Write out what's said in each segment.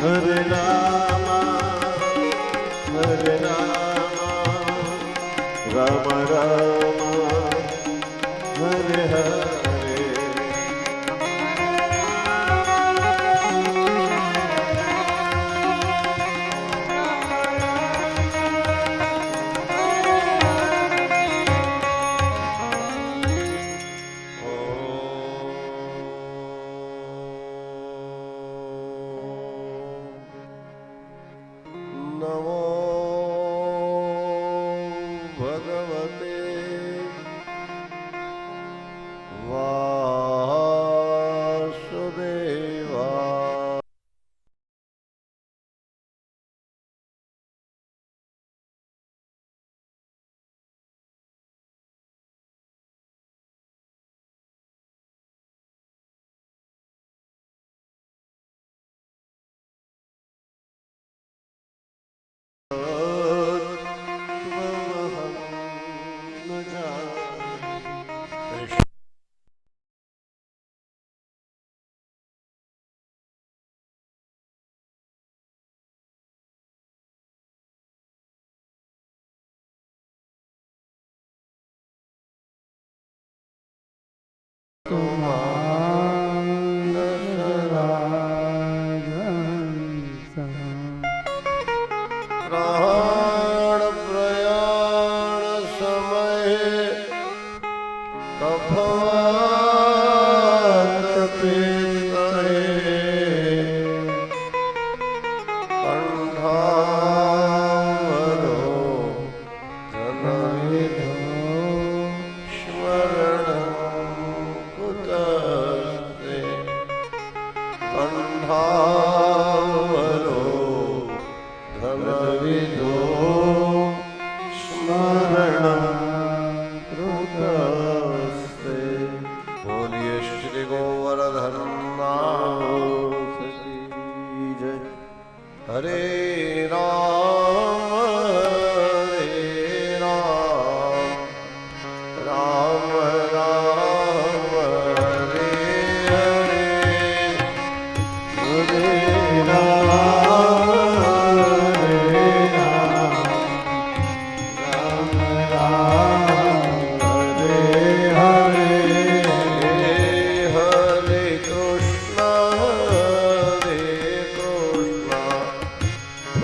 Hare Rama, Hare Rama, Rama Rama, Hare Hare.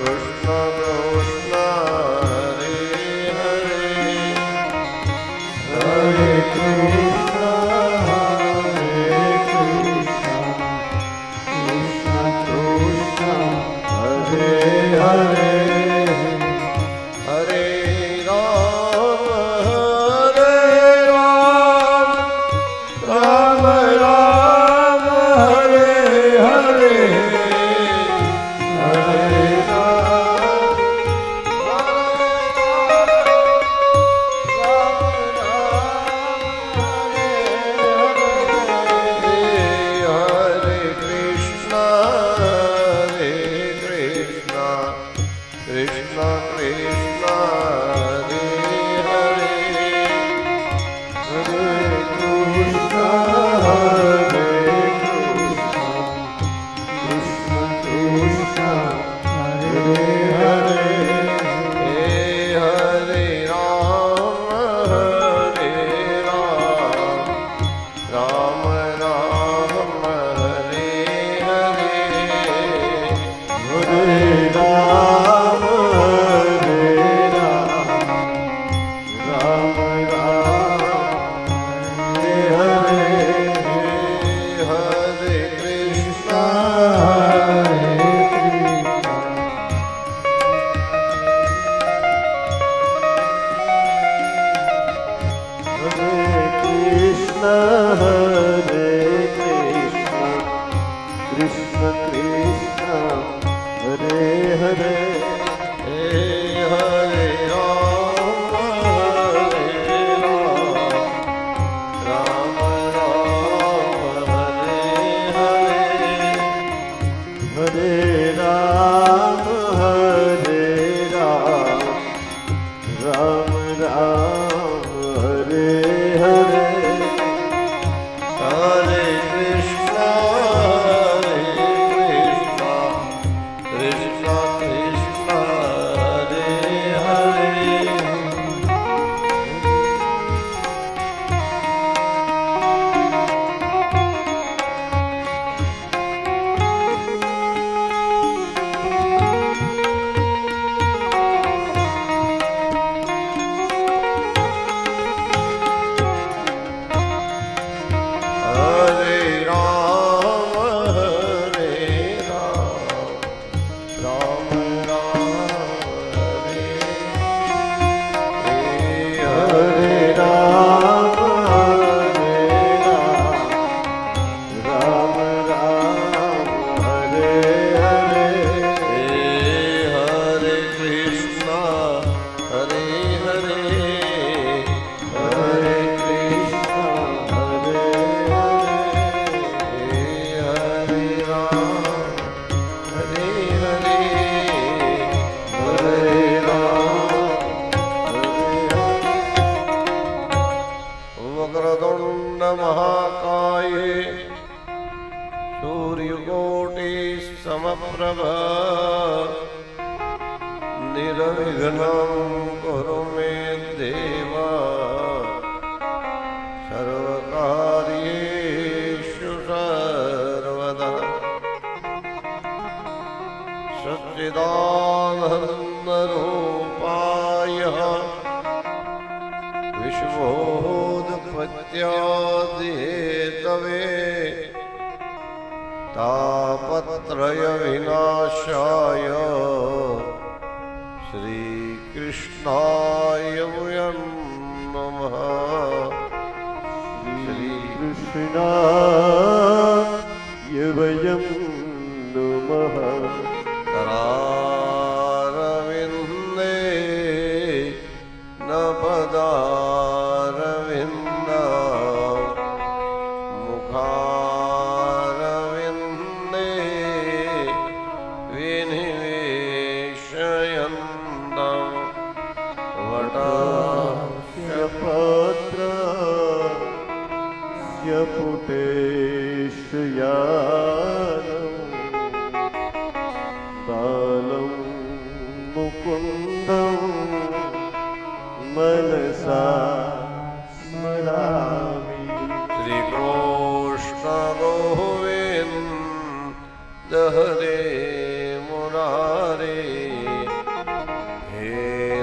Krishna सूर्यकोटि समप्रभ निर्विघ्नं कुरु मे देव सर्वकार्येषु सर्वदा सच्चिदानन्दरूपाय विश्वोत्पत्त्यादिहेतवे तापत्रयविनाशाय श्रीकृष्णाय वयं नमः। श्रीकृष्णाय वयं नमः। करारविन्दे न पदारविन्द मुखारविन्दे विनिवेशयन्तं वटस्य पत्रस्य पुटेशयानम् बालं मुकुन्दं मनसा स्मरामि। श्रीकृष्ण गोविन्द हरे मुरारे हे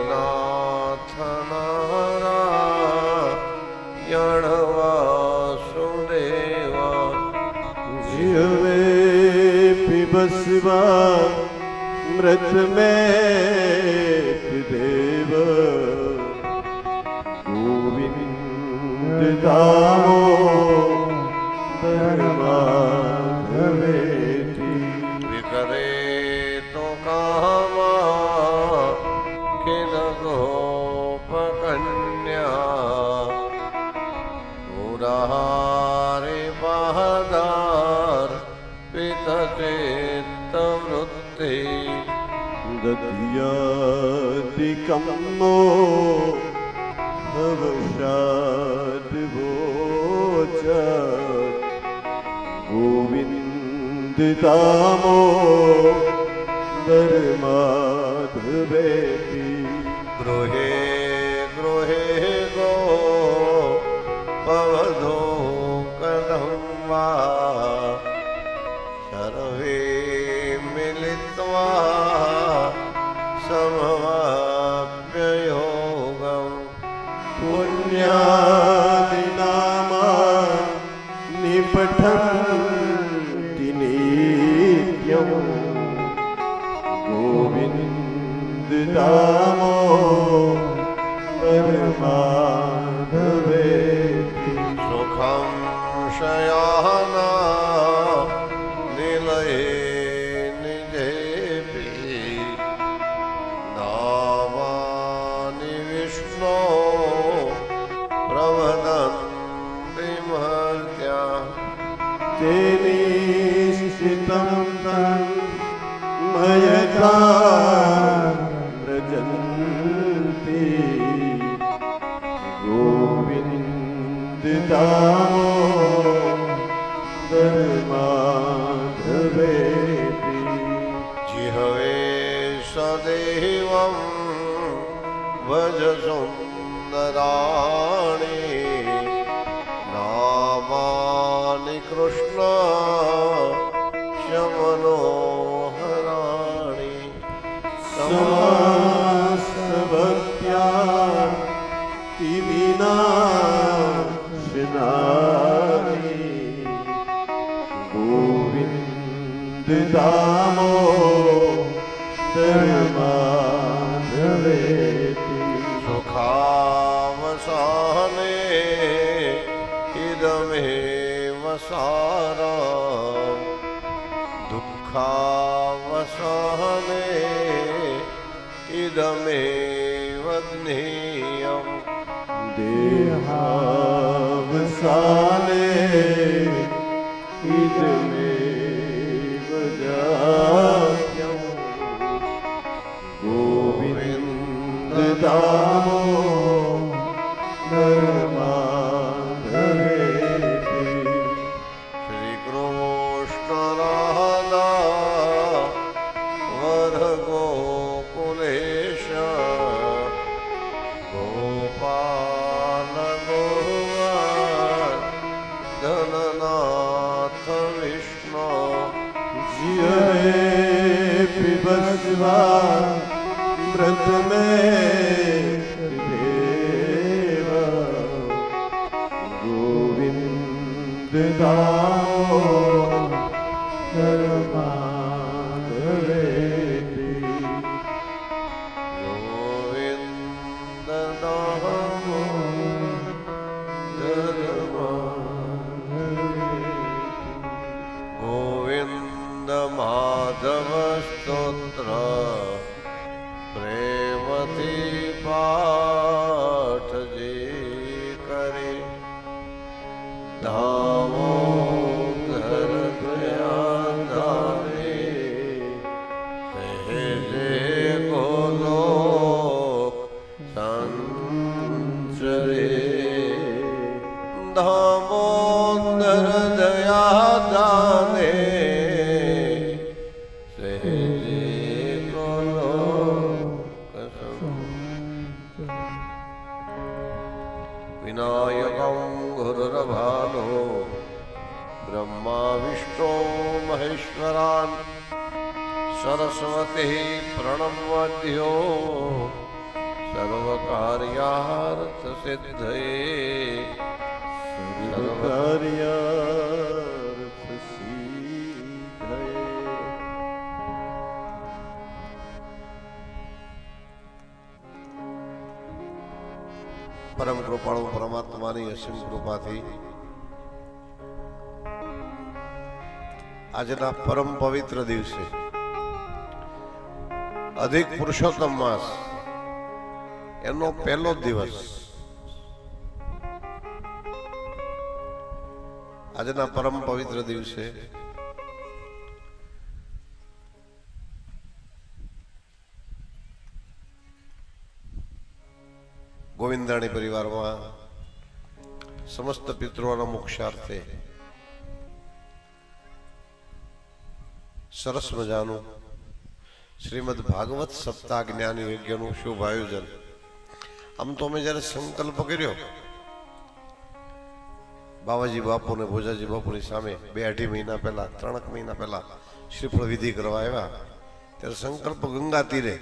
नाथ नारायण वासुदेव। जिह्वे पिबस्वा मृत में देव गोविंद दामोदर माधवेति। विकरे तो कामा किल गोपकन्या मुरारे बहादुर पितचेत्तवृत्ति। दधियादिकम्मो भवशाद्वोच गोविन्द दामोदर माधवेति। गृहे गृहे गो पवधो कथं वा सर्वे मिलित्वा समवाप्ययोगं पुण्यानि नामानि पठन्ति नित्यं गोविन्द दामोदर माधवेति। सुखं शयाना निलये निजेपि नामानि विष्णो प्रवदन्ति मर्त्या। ते निश्चितं तन्मयता व्रजन्ति गोविन्द दामोदर माधवेति। जिह्वे सदैवं भज सुन्दराणि नामानि कृष्ण मनोहराणि। समस्तभक्त्या विनाशनानि गोविन्द दामोदर माधवेति। सुखावसाने इदमेव सारम् दुःखावसाने इदमेव ज्ञेयम्। देहावसाने इदमेव जात्यं गोविन्द दामोदर माधवेति। श्रीकृष्ण પાર્થ વિષ્ણુ જીવે પીબસ્વા વ્રત મેં ગોવિંદ દાઓ ગોવિંદ નામો ગોવિંદ માધવ સ્તોત્ર પ્રેમથી પાઠ જે કરે ધામો ઘર ગયા ધામે સહેજે ગોલોક સંચરે ધામોદર દયા દાને સહેજે ગોલોક વિનાયકં ગુરુરભાનો બ્રહ્મા વિષ્ણુ મહેશ્વરાન સરસ્વતી પ્રણમદ્યો સર્વકાર્યાર્થ સિદ્ધયે કાર્યાર્થ સિદ્ધયે. પરમ કૃપાળુ પરમાત્માની અસીમ કૃપાથી આજના પરમ પવિત્ર દિવસે અધિક પુરુષોત્તમ માસ એનો પહેલો દિવસ આજના પરમ પવિત્ર દિવસે ગોવિંદાણી પરિવારમાં સમસ્ત પિતૃઓના મોક્ષાર્થે સરસ મજાનું શ્રીમદ ભાગવત સપ્તાહ જ્ઞાન યજ્ઞનું શુભ આયોજન. આમ તો અમે જયારે સંકલ્પ કર્યો બાવાજી બાપુ ને ભોજાજી બાપુની સામે 2-2.5 મહિના પહેલા 3 મહિના પહેલા શ્રીફળ વિધિ કરવા આવ્યા ત્યારે સંકલ્પ ગંગા તીરે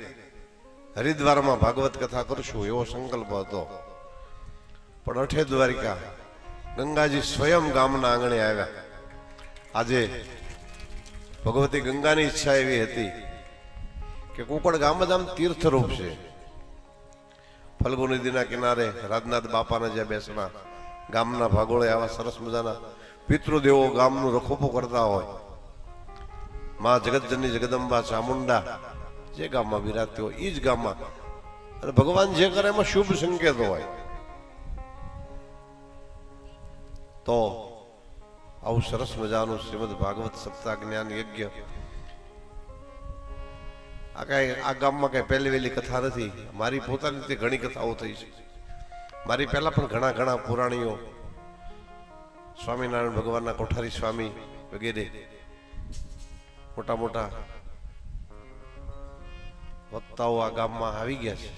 હરિદ્વારમાં ભાગવત કથા કરશું એવો સંકલ્પ હતો. પણ અઠે દ્વારિકા ગંગાજી સ્વયં ગામના આંગણે આવ્યા. આજે ભગવતી ગંગાની ઈચ્છા એવી હતી કે કુકડ ગામ જ આમ તીર્થરૂપ છે. ફલ્ગુ નદીના કિનારે રાજનાથ બાપાના જ્યાં બેસણા ગામના ભાગોળે આવા સરસ મજાના પિતૃદેવો ગામનું રખોપો કરતા હોય. માં જગતજનની જગદંબા ચામુંડા જે ગામમાં વિરાજતી હોય એ જ ગામમાં અને ભગવાન જે કરે એમાં શુભ સંકેતો હોય. તો આવું સરસ મજાનું શ્રીમદ ભાગવત સપ્તાહ જ્ઞાન યજ્ઞ આ ગામમાં કઈ પહેલી વહેલી કથા નથી. મારી પોતાની રીતે ઘણી કથાઓ થઈ છે. મારી પહેલા પણ ઘણા પુરાણીઓ સ્વામિનારાયણ ભગવાનના કોઠારી સ્વામી વગેરે મોટા વક્તાઓ આ ગામમાં આવી ગયા છે.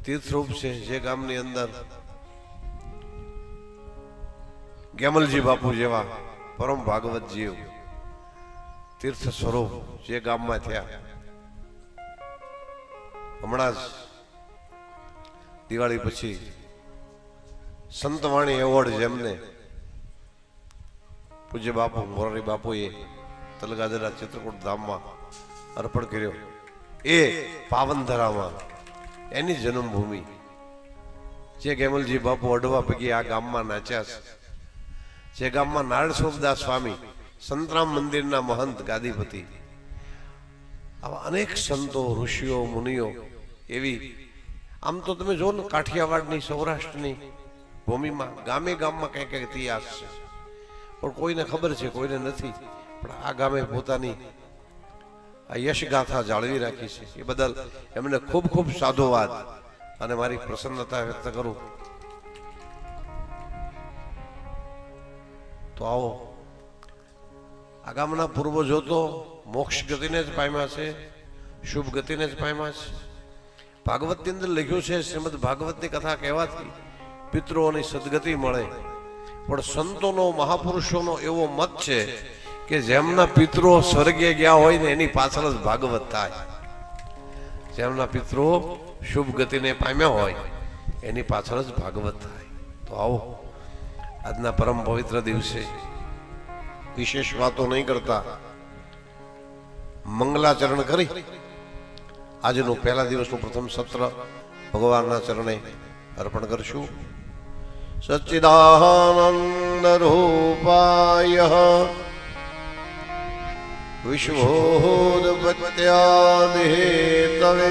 તીર્થરૂપ છે જે ગામની અંદર ગેમલજી બાપુ જેવા પરમ ભાગવત જીવ તીર્થ સ્વરૂપ જે ગામમાં થયા. હમણાં જ દિવાળી પછી સંતવાણી એવોર્ડ જેમને પૂજ્ય બાપુ મોરારી બાપુએ તલગાજરા ચિત્રકૂટ ધામમાં અર્પણ કર્યો એ પાવનધરામાં એની જન્મભૂમિ જે ગેમલજી બાપુ અડવા પૈકી આ ગામમાં નાચ્યા છે. જે ગામમાં નારાયણ સ્વરૂપદાસ સ્વામી સંતરામ મંદિરના મહંત ગાદીપતિ આવા અનેક સંતો ઋષિઓ મુનિઓ એવી આમ તો તમે જો ને કાઠિયાવાડની સૌરાષ્ટ્રની ભૂમિમાં ગામે ગામમાં કઈ કઈ ઇતિહાસ છે પણ કોઈને ખબર છે કોઈને નથી. પણ આ ગામે પોતાની આ યશ ગાથા જાળવી રાખી છે એ બદલ એમને ખૂબ સાધુવાદ અને મારી પ્રસન્નતા વ્યક્ત કરું. તો આવો આ ગામના પૂર્વજો તો મોક્ષ ગતિને જ પામ્યા છે, શુભ ગતિને જ પામ્યા છે. ભાગવતની અંદર લખ્યું છે શ્રીમદ ભાગવતની કથા કહેવાથી પિતૃઓની સદગતિ મળે. પણ સંતોનો મહાપુરુષોનો એવો મત છે કે જેમના પિતરો સ્વર્ગે ગયા હોય ને એની પાછળ જ ભાગવત થાય. જેમના પિતરો શુભ ગતિને પામ્યા હોય એની પાછળ જ ભાગવત થાય. તો આવો આજના પરમ પવિત્ર દિવસે વિશેષ વાતો નહીં કરતા મંગલાચરણ કરી આજનું પહેલા દિવસનું પ્રથમ સત્ર ભગવાનના ચરણે અર્પણ કરશું. સચ્ચિદાનંદ રૂપાય વિશ્વોદપત્યાદિહેતવે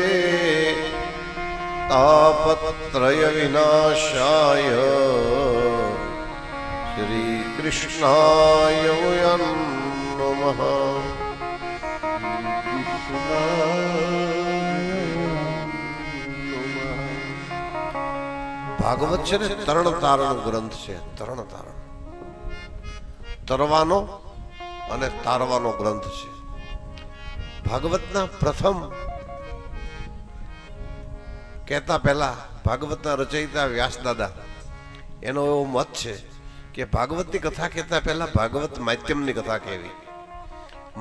તાપત્રય વિનાશાય શ્રી કૃષ્ણાય વયં નમઃ. ભાગવત છે ને તરણ તારણ ગ્રંથ છે. તરણ તારણ તરવાનો અને તારવાનો ગ્રંથ છે. ભાગવતના પ્રથમ કહેતા પહેલા ભાગવતના રચયિતા વ્યાસદાદા એનો એવો મત છે કે ભાગવતની કથા કહેતા પહેલા ભાગવત માધ્યમની કથા કહેવી.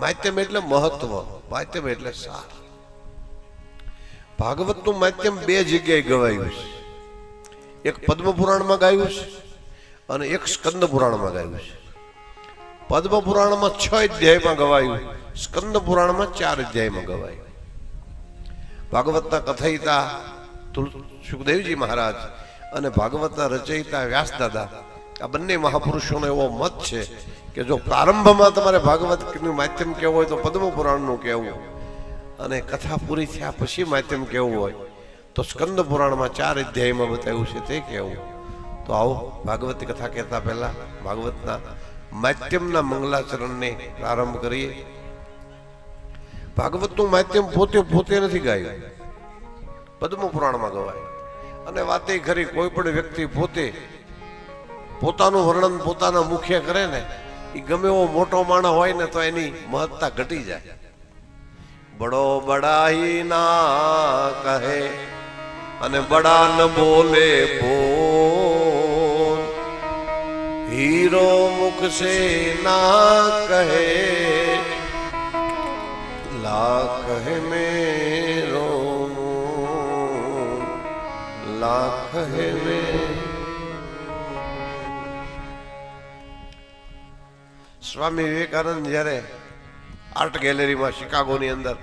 માધ્યમ એટલે મહત્વ, માધ્યમ એટલે સાર. ભાગવતનું માધ્યમ બે જગ્યાએ ગવાયું છે. એક પદ્મ પુરાણમાં ગાયું છે અને એક સ્કંદ પુરાણમાં ગાયું છે. પદ્મ પુરાણમાં 6 અધ્યાયમાં ગવાયું, સ્કંદ પુરાણમાં 4 અધ્યાયમાં ગવાયું. ભાગવતના કથયિતા સુખદેવજી મહારાજ અને ભાગવતના રચયિતા વ્યાસદાદા આ બંને મહાપુરુષોનો એવો મત છે કે જો પ્રારંભમાં તમારે ભાગવતનું માધ્યમ કહેવું હોય તો પદ્મ પુરાણનું કહેવું, અને કથા પૂરી થયા પછી માધ્યમ કહેવું હોય તો સ્કંદ પુરાણમાં 4 અધ્યાયમાં બતાવ્યું છે તે કહેવું. તો આવો ભાગવતની કથા કહેતા પહેલા ભાગવતના માધ્યમના મંગલાચરણને પ્રારંભ કરીએ. ભાગવતનું માધ્યમ પોતે નથી ગાયું, પદ્મ પુરાણમાં ગવાય. અને વાતે ખરી, કોઈ પણ વ્યક્તિ પોતાનું વર્ણન પોતાના મુખે કરે ને એ ગમે એવો મોટો માણસ હોય ને તો એની મહત્તા ઘટી જાય. બડો બડાઈ ના કહે અને બડા ન બોલે બોલ, હીરો મુખ સે ના કહે લાખ હે मेरो लाख है में. સ્વામી વિવેકાનંદ જ્યારે આર્ટ ગેલેરીમાં શિકાગોની અંદર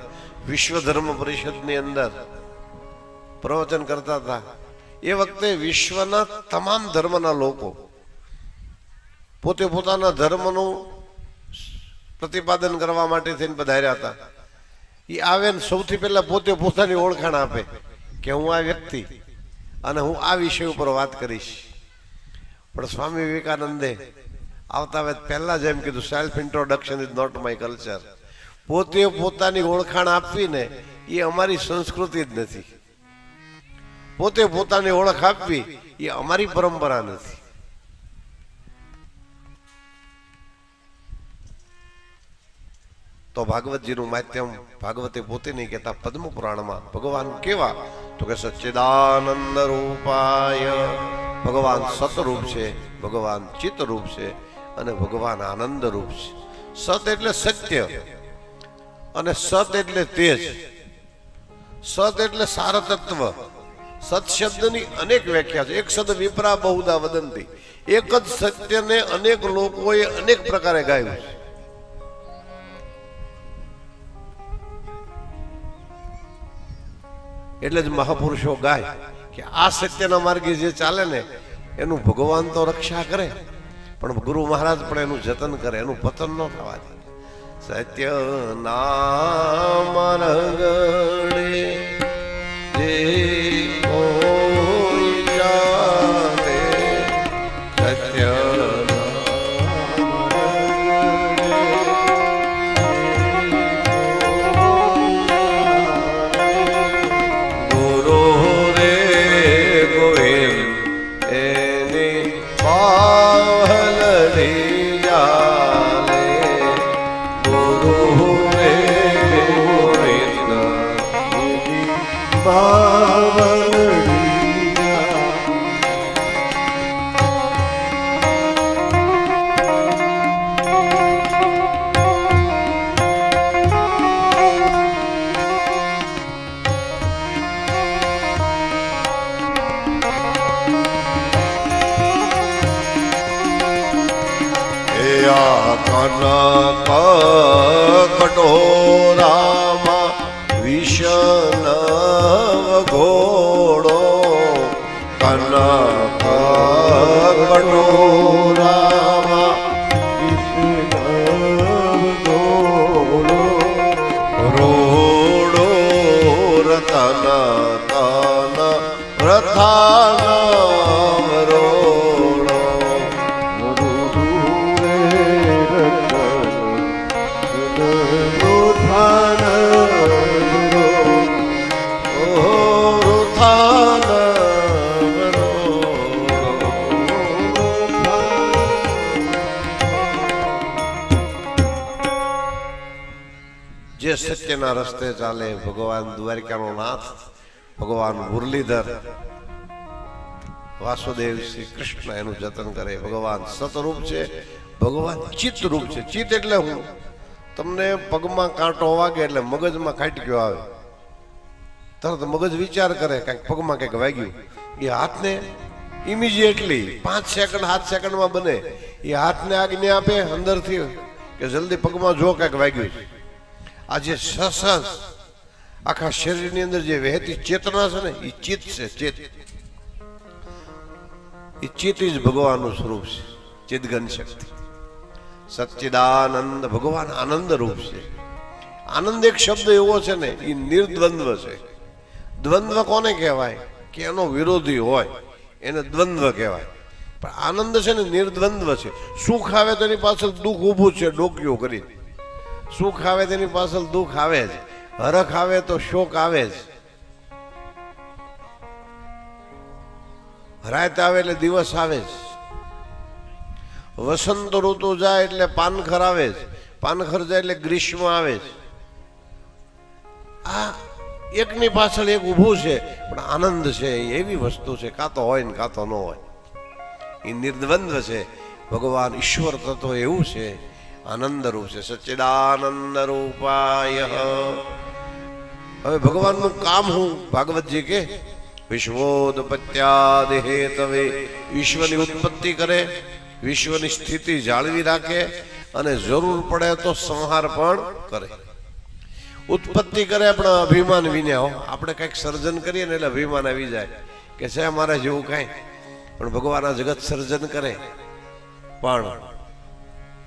વિશ્વ ધર્મ પરિષદની અંદર પ્રવચન કરતા હતા એ વખતે વિશ્વના તમામ ધર્મના લોકો પોતે પોતાના ધર્મનું પ્રતિપાદન કરવા માટે થઈને પધાર્યા હતા. એ આવે ને સૌથી પહેલા પોતે પોતાની ઓળખાણ આપે કે હું આ વ્યક્તિ અને હું આ વિષય ઉપર વાત કરીશ. પણ સ્વામી વિવેકાનંદે આવતા વેત પહેલા જ એમ કીધું, self introduction is not my culture. પોતે પોતાની ઓળખાણ આપવી ને એ અમારી સંસ્કૃતિ જ નથી. પોતે પોતાની ઓળખ આપવી એ અમારી પરંપરા નથી. તો ભાગવતજીનું માધ્યમ ભાગવતે પોતે નહીં કહેતા, પદ્મ પુરાણમાં ભગવાન કેવા તો કે સચ્ચિદાનંદ રૂપાય, ભગવાન સતરૂપ છે, ભગવાન ચિત્તરૂપ છે અને ભગવાન આનંદ રૂપ છે. સત એટલે સત્ય અને સત એટલે તેજ, સત એટલે સાર તત્વ. સત શબ્દની અનેક વ્યાખ્યા છે. એક શબ્દ વિપ્રા બહુધા વદંતી, એક જ સત્યને અનેક લોકોએ અનેક પ્રકારે ગાયું છે. એટલે જ મહાપુરુષો ગાય કે આ સત્યના માર્ગે જે ચાલે ને એનું ભગવાન તો રક્ષા કરે, પણ ગુરુ મહારાજ પણ એનું જતન કરે, એનું પતન ન થવા દે. સત્ય નામ રગડે જે કોઈ જાને, સત્ય કનક કટોરામાં વિષન ઘોડો કનક કટોરામાં રોડો રતન તન પ્રથાન રોડો રૂથાન જે સત્યના રસ્તે ચાલે ભગવાન દ્વારિકાનો નાથ ભગવાન મુરલીધર વાસુદેવ શ્રી કૃષ્ણ એનું જતન કરે. ભગવાન સતરૂપ છે, ભગવાન ચિત્ત રૂપ છે. ચિત્ત એટલે હું તમને પગમાં કાંટો વાગે એટલે મગજમાં કાંટક્યો આવે, તરત મગજ વિચાર કરે કંઈક પગમાં કંઈક વાગ્યું. એ હાથને ઇમિડિયેટલી 5 સેકન્ડ 7 સેકન્ડમાં બને. એ હાથને આજ્ઞા આપે અંદરથી કે જલ્દી પગમાં જો કંઈક વાગ્યું. આ જે સસંસ આખા શરીરની અંદર જે વહેતી ચેતના છે ને એ ચિત્ત છે. ચિત્ત એ ચિત્ત જ ભગવાનનું સ્વરૂપ છે. ચિદઘન શક્તિ સચ્ચિદાનંદ ભગવાન આનંદ રૂપ છે. આનંદ એક શબ્દ એવો છે ને એ નિર્દ્વંદ્વ છે. દ્વંદ્વ કોને કહેવાય કે એનો વિરોધી હોય એને દ્વંદ્વ કહેવાય, પણ આનંદ છે ને નિર્દ્વંદ્વ છે. સુખ આવે તેની પાછળ દુઃખ ઊભું છે ડોકીઓ કરી. સુખ આવે તેની પાછળ દુઃખ આવે જ, હરખ આવે તો શોક આવે જ, રાત આવે એટલે દિવસ આવે જ, વસંત ઋતુ જાય એટલે પાનખર આવે જ, પાનખર જાય એટલે ગ્રીષ્મ આવે જ. આ એકની પાછળ એક ઊભું છે, પણ આનંદ છે એ એવી વસ્તુ છે કાં તો હોય ને કાં તો ન હોય. એ નિર્દ્વંદ્વ છે. ભગવાન ઈશ્વર તત્વ એવું છે, આનંદ રૂપ છે. સચ્ચિદાનંદ રૂપાય. હવે ભગવાનનું કામ હું ભાગવતજી કે વિશ્વોદપત્યાદિ હેતવે, વિશ્વની ઉત્પત્તિ કરે, વિશ્વની સ્થિતિ જાળવી રાખે અને જરૂર પડે તો સંહાર પણ કરે. ઉત્પત્તિ કરે આપણે અભિમાન વિના. આપણે કંઈક સર્જન કરીએ ને એટલે અભિમાન આવી જાય કે છે અમારે જેવું કાંઈ. પણ ભગવાન આ જગત સર્જન કરે પણ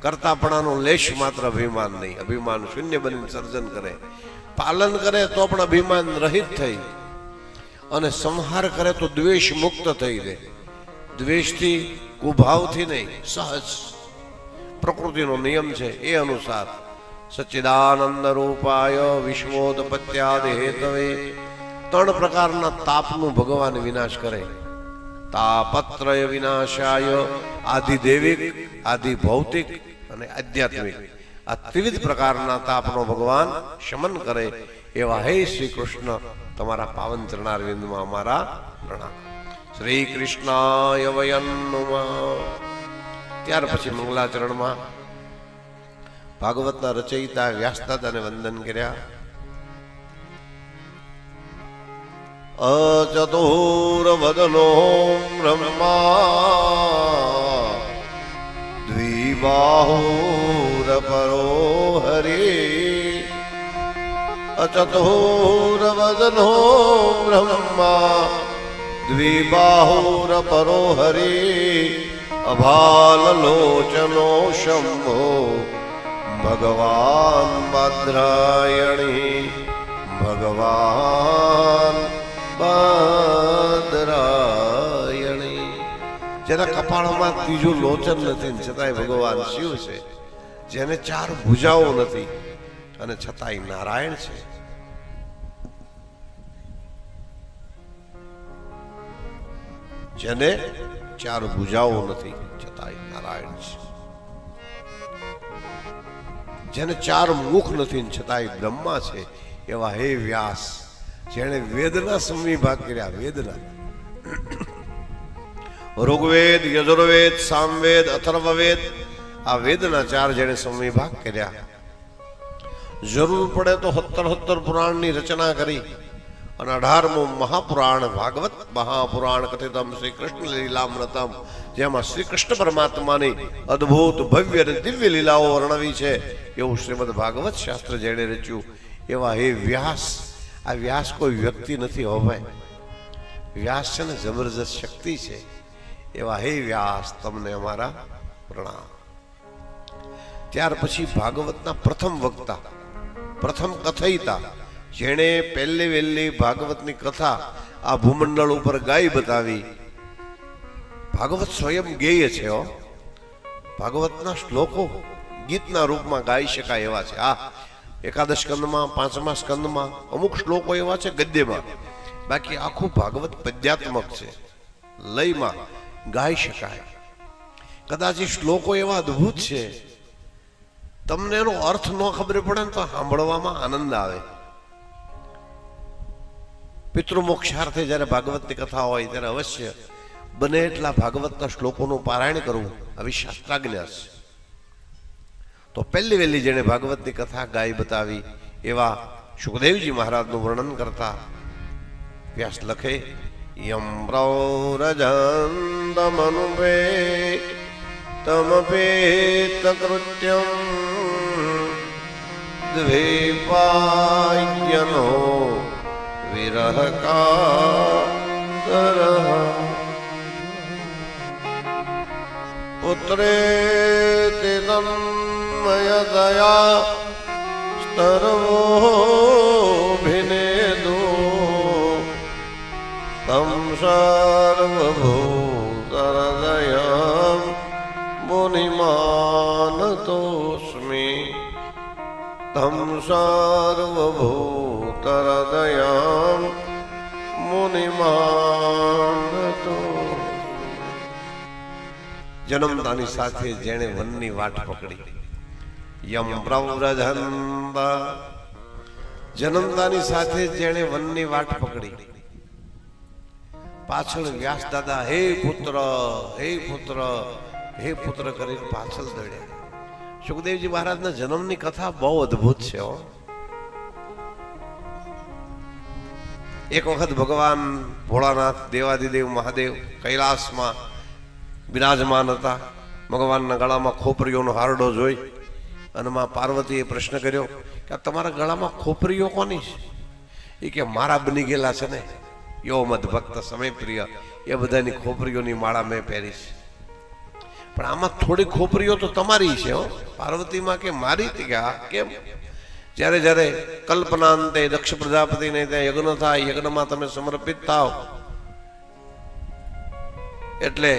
કરતાપણાનું લેશ માત્ર અભિમાન નહીં. અભિમાન શૂન્ય બનીને સર્જન કરે, પાલન કરે તો પણ અભિમાન રહિત થઈ, અને સંહાર કરે તો દ્વેષ મુક્ત થઈ રહે. દ્વેષથી કુભાવથી નહીં, સહજ પ્રકૃતિનો નિયમ છે એ અનુસાર. સચ્ચિદાનંદ રૂપાય વિશ્વોદપત્યાદિ હેતવે. 3 પ્રકારના તાપનું ભગવાન વિનાશ કરે. તાપત્રય વિનાશાય, આદિ દૈવિક, આદિ ભૌતિક અને આધ્યાત્મિક. આ ત્રિવિધ પ્રકારના તાપનો ભગવાન શમન કરે. એવા હે શ્રી કૃષ્ણ તમારા પાવન ચરણારવિંદમાં અમારા પ્રણામ. શ્રી કૃષ્ણાય વયં નમઃ. ત્યાર પછી મંગલાચરણમાં ભાગવતના રચયિતા વ્યાસદાદાને વંદન કર્યા. અચતુર્વદનો બ્રહ્મા દ્વિબાહુરપરો હરિ. અચતુર્વદનો બ્રહ્મા દ્વિબાહુરપરો હરિ. અભાલલોચનો શંભો ભગવાન ભદ્રાયણી. ભગવાન ભદ્રાયણી. જેના કપાળમાં ત્રીજું લોચન નથી છતાંય ભગવાન શિવ છે. જેને 4 ભુજાઓ નથી અને છતાંય નારાયણ છે. જેને 4 ભુજાઓ નથી છતાંય નારાયણ છે. જેને 4 મુખ નથી છતાંય બ્રહ્મા છે. એવા હે વ્યાસ, જેને વેદના સંવિભાગ કર્યા. વેદના ઋગ્વેદ, યજુર્વેદ, સામવેદ, અથર્વવેદ, આ વેદના 4 જેને સંવિભાગ કર્યા. જરૂર પડે તો 77 પુરાણની રચના કરી અને 18મું મહાપુરાણ ભાગવત મહાપુરાણ કથિતમ શ્રી કૃષ્ણ લીલામૃતમ, જેમાં શ્રી કૃષ્ણ પરમાત્માની અદ્ભુત ભવ્ય અને દિવ્ય લીલાઓ વર્ણવી છે એવું શ્રીમદ ભાગવત શાસ્ત્ર જેણે રચ્યું એવા હે વ્યાસ. આ વ્યાસ કોઈ વ્યક્તિ નથી હો ભાઈ, વ્યાસ છે ને જબરજસ્ત શક્તિ છે. એવા હે વ્યાસ તમને અમારા પ્રણામ. ત્યાર પછી ભાગવતના પ્રથમ વક્તા, પ્રથમ કથયિતા, જેણે પહેલી વહેલી ભાગવતની કથા આ ભૂમંડળ ઉપર ગાઈ બતાવી. ભાગવત સ્વયં ગેય છે હો. ભાગવતના શ્લોકો ગીતના રૂપમાં ગાઈ શકાય એવા છે. આ એકાદશ સ્કંદમાં, 5મા સ્કંદમાં અમુક શ્લોકો એવા છે ગદ્યમાં, બાકી આખું ભાગવત પદ્યાત્મક છે, લયમાં ગાઈ શકાય. કદાચ એ શ્લોકો એવા અદ્ભુત છે, તમને એનો અર્થ ન ખબર પડે ને તો સાંભળવામાં આનંદ આવે. પિતૃમોક્ષાર્થે જ્યારે ભાગવતની કથા હોય ત્યારે અવશ્ય બને એટલા ભાગવતના શ્લોકોનું પારાયણ કરવું આવી શાસ્ત્રાજ્ઞા છે. તો પહેલી વહેલી જેણે ભાગવતની કથા ગાઈ બતાવી એવા સુખદેવજી મહારાજનું વર્ણન કરતા વ્યાસ લખે, યમ પ્રૌરજંતમનુપે તમપેત કૃત્યમ દ્વૈપાયનો વિરહ કાતરઃ પુત્રે તન્મયદયા સ્તર્વોభిનેદો તમ સર્વભૂતહૃદયં મુનિમાનતોસ્મિ તમ સર્વભૂતહૃદયં મુનિમાનતો. જન્મતાની સાથે જેણે વનની વાટ પકડી, યમ પ્રવ્રજંત, જન્મતાની સાથે જેણે વનની વાટ પકડી. પાછળ વ્યાસ દાદા હે પુત્ર, હે પુત્ર, હે પુત્ર કરીને પાછળ દોડ્યા. સુખદેવજી મહારાજના જન્મની કથા બહુ અદ્ભુત છે હો. એક વખત ભગવાન ભોળાનાથ દેવાદિદેવ મહાદેવ કૈલાસમાં બિરાજમાન હતા. ભગવાનના ગળામાં ખોપરીઓનો હારડો જોઈ અને માં પાર્વતીએ પ્રશ્ન કર્યો કે આ તમારા ગળામાં ખોપરીઓ કોની છે? એ કે મારા બની ગયેલા છે ને, યો મદ ભક્ત સમય પ્રિય, એ બધાની ખોપરીઓની માળા મેં પહેરી છે. પણ આમાં થોડી ખોપરીઓ તો તમારી છે હો. પાર્વતીમાં કે મારી? કે હા. કેમ? જ્યારે જ્યારે કલ્પનાંતે દક્ષ પ્રજાપતિને ત્યાં યજ્ઞ થાય, યજ્ઞમાં તમે સમર્પિત થાવ એટલે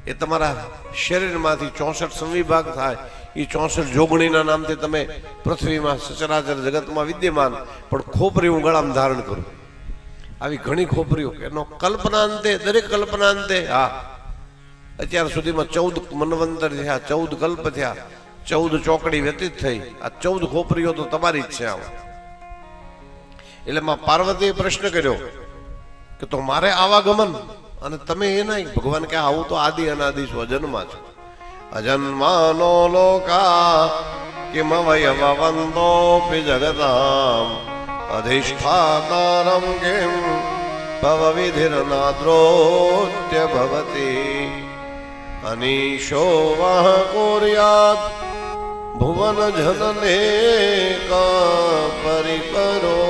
એ તમારા શરીરમાંથી 64 સંવિભાગ થાય. એ 64 જોગણીના નામથી તમે પૃથ્વીમાં સચરાચર જગતમાં વિદ્યમાન, પણ ખોપરી હું ગળામાં ધારણ કરું. આવી ઘણી ખોપરીઓ એનો કલ્પનાંતે, દરેક કલ્પનાંતે. હા, અત્યાર સુધીમાં 14 મન્વંતર થયા, 14 કલ્પ થયા, 14 ચોકડી વ્યતીત થઈ. આ 14 ખોપરીઓ તો તમારી જ છે. આમ એટલે માં પાર્વતીએ પ્રશ્ન કર્યો કે તો મારે આવાગમન અને તમે એ નહીં? ભગવાન કે આવું તો આદિ અનાદિ છો, અજન્મા છો. અજન્માનો લોકા કિમ વયવંતોપી જગતામ અધિષ્ઠાતારમ કિમ ભવ વિધિર્નાદ્રોત્ય ભવતી અનીશો વહ કુર્યાત ભુવન જનને કા પરિકરો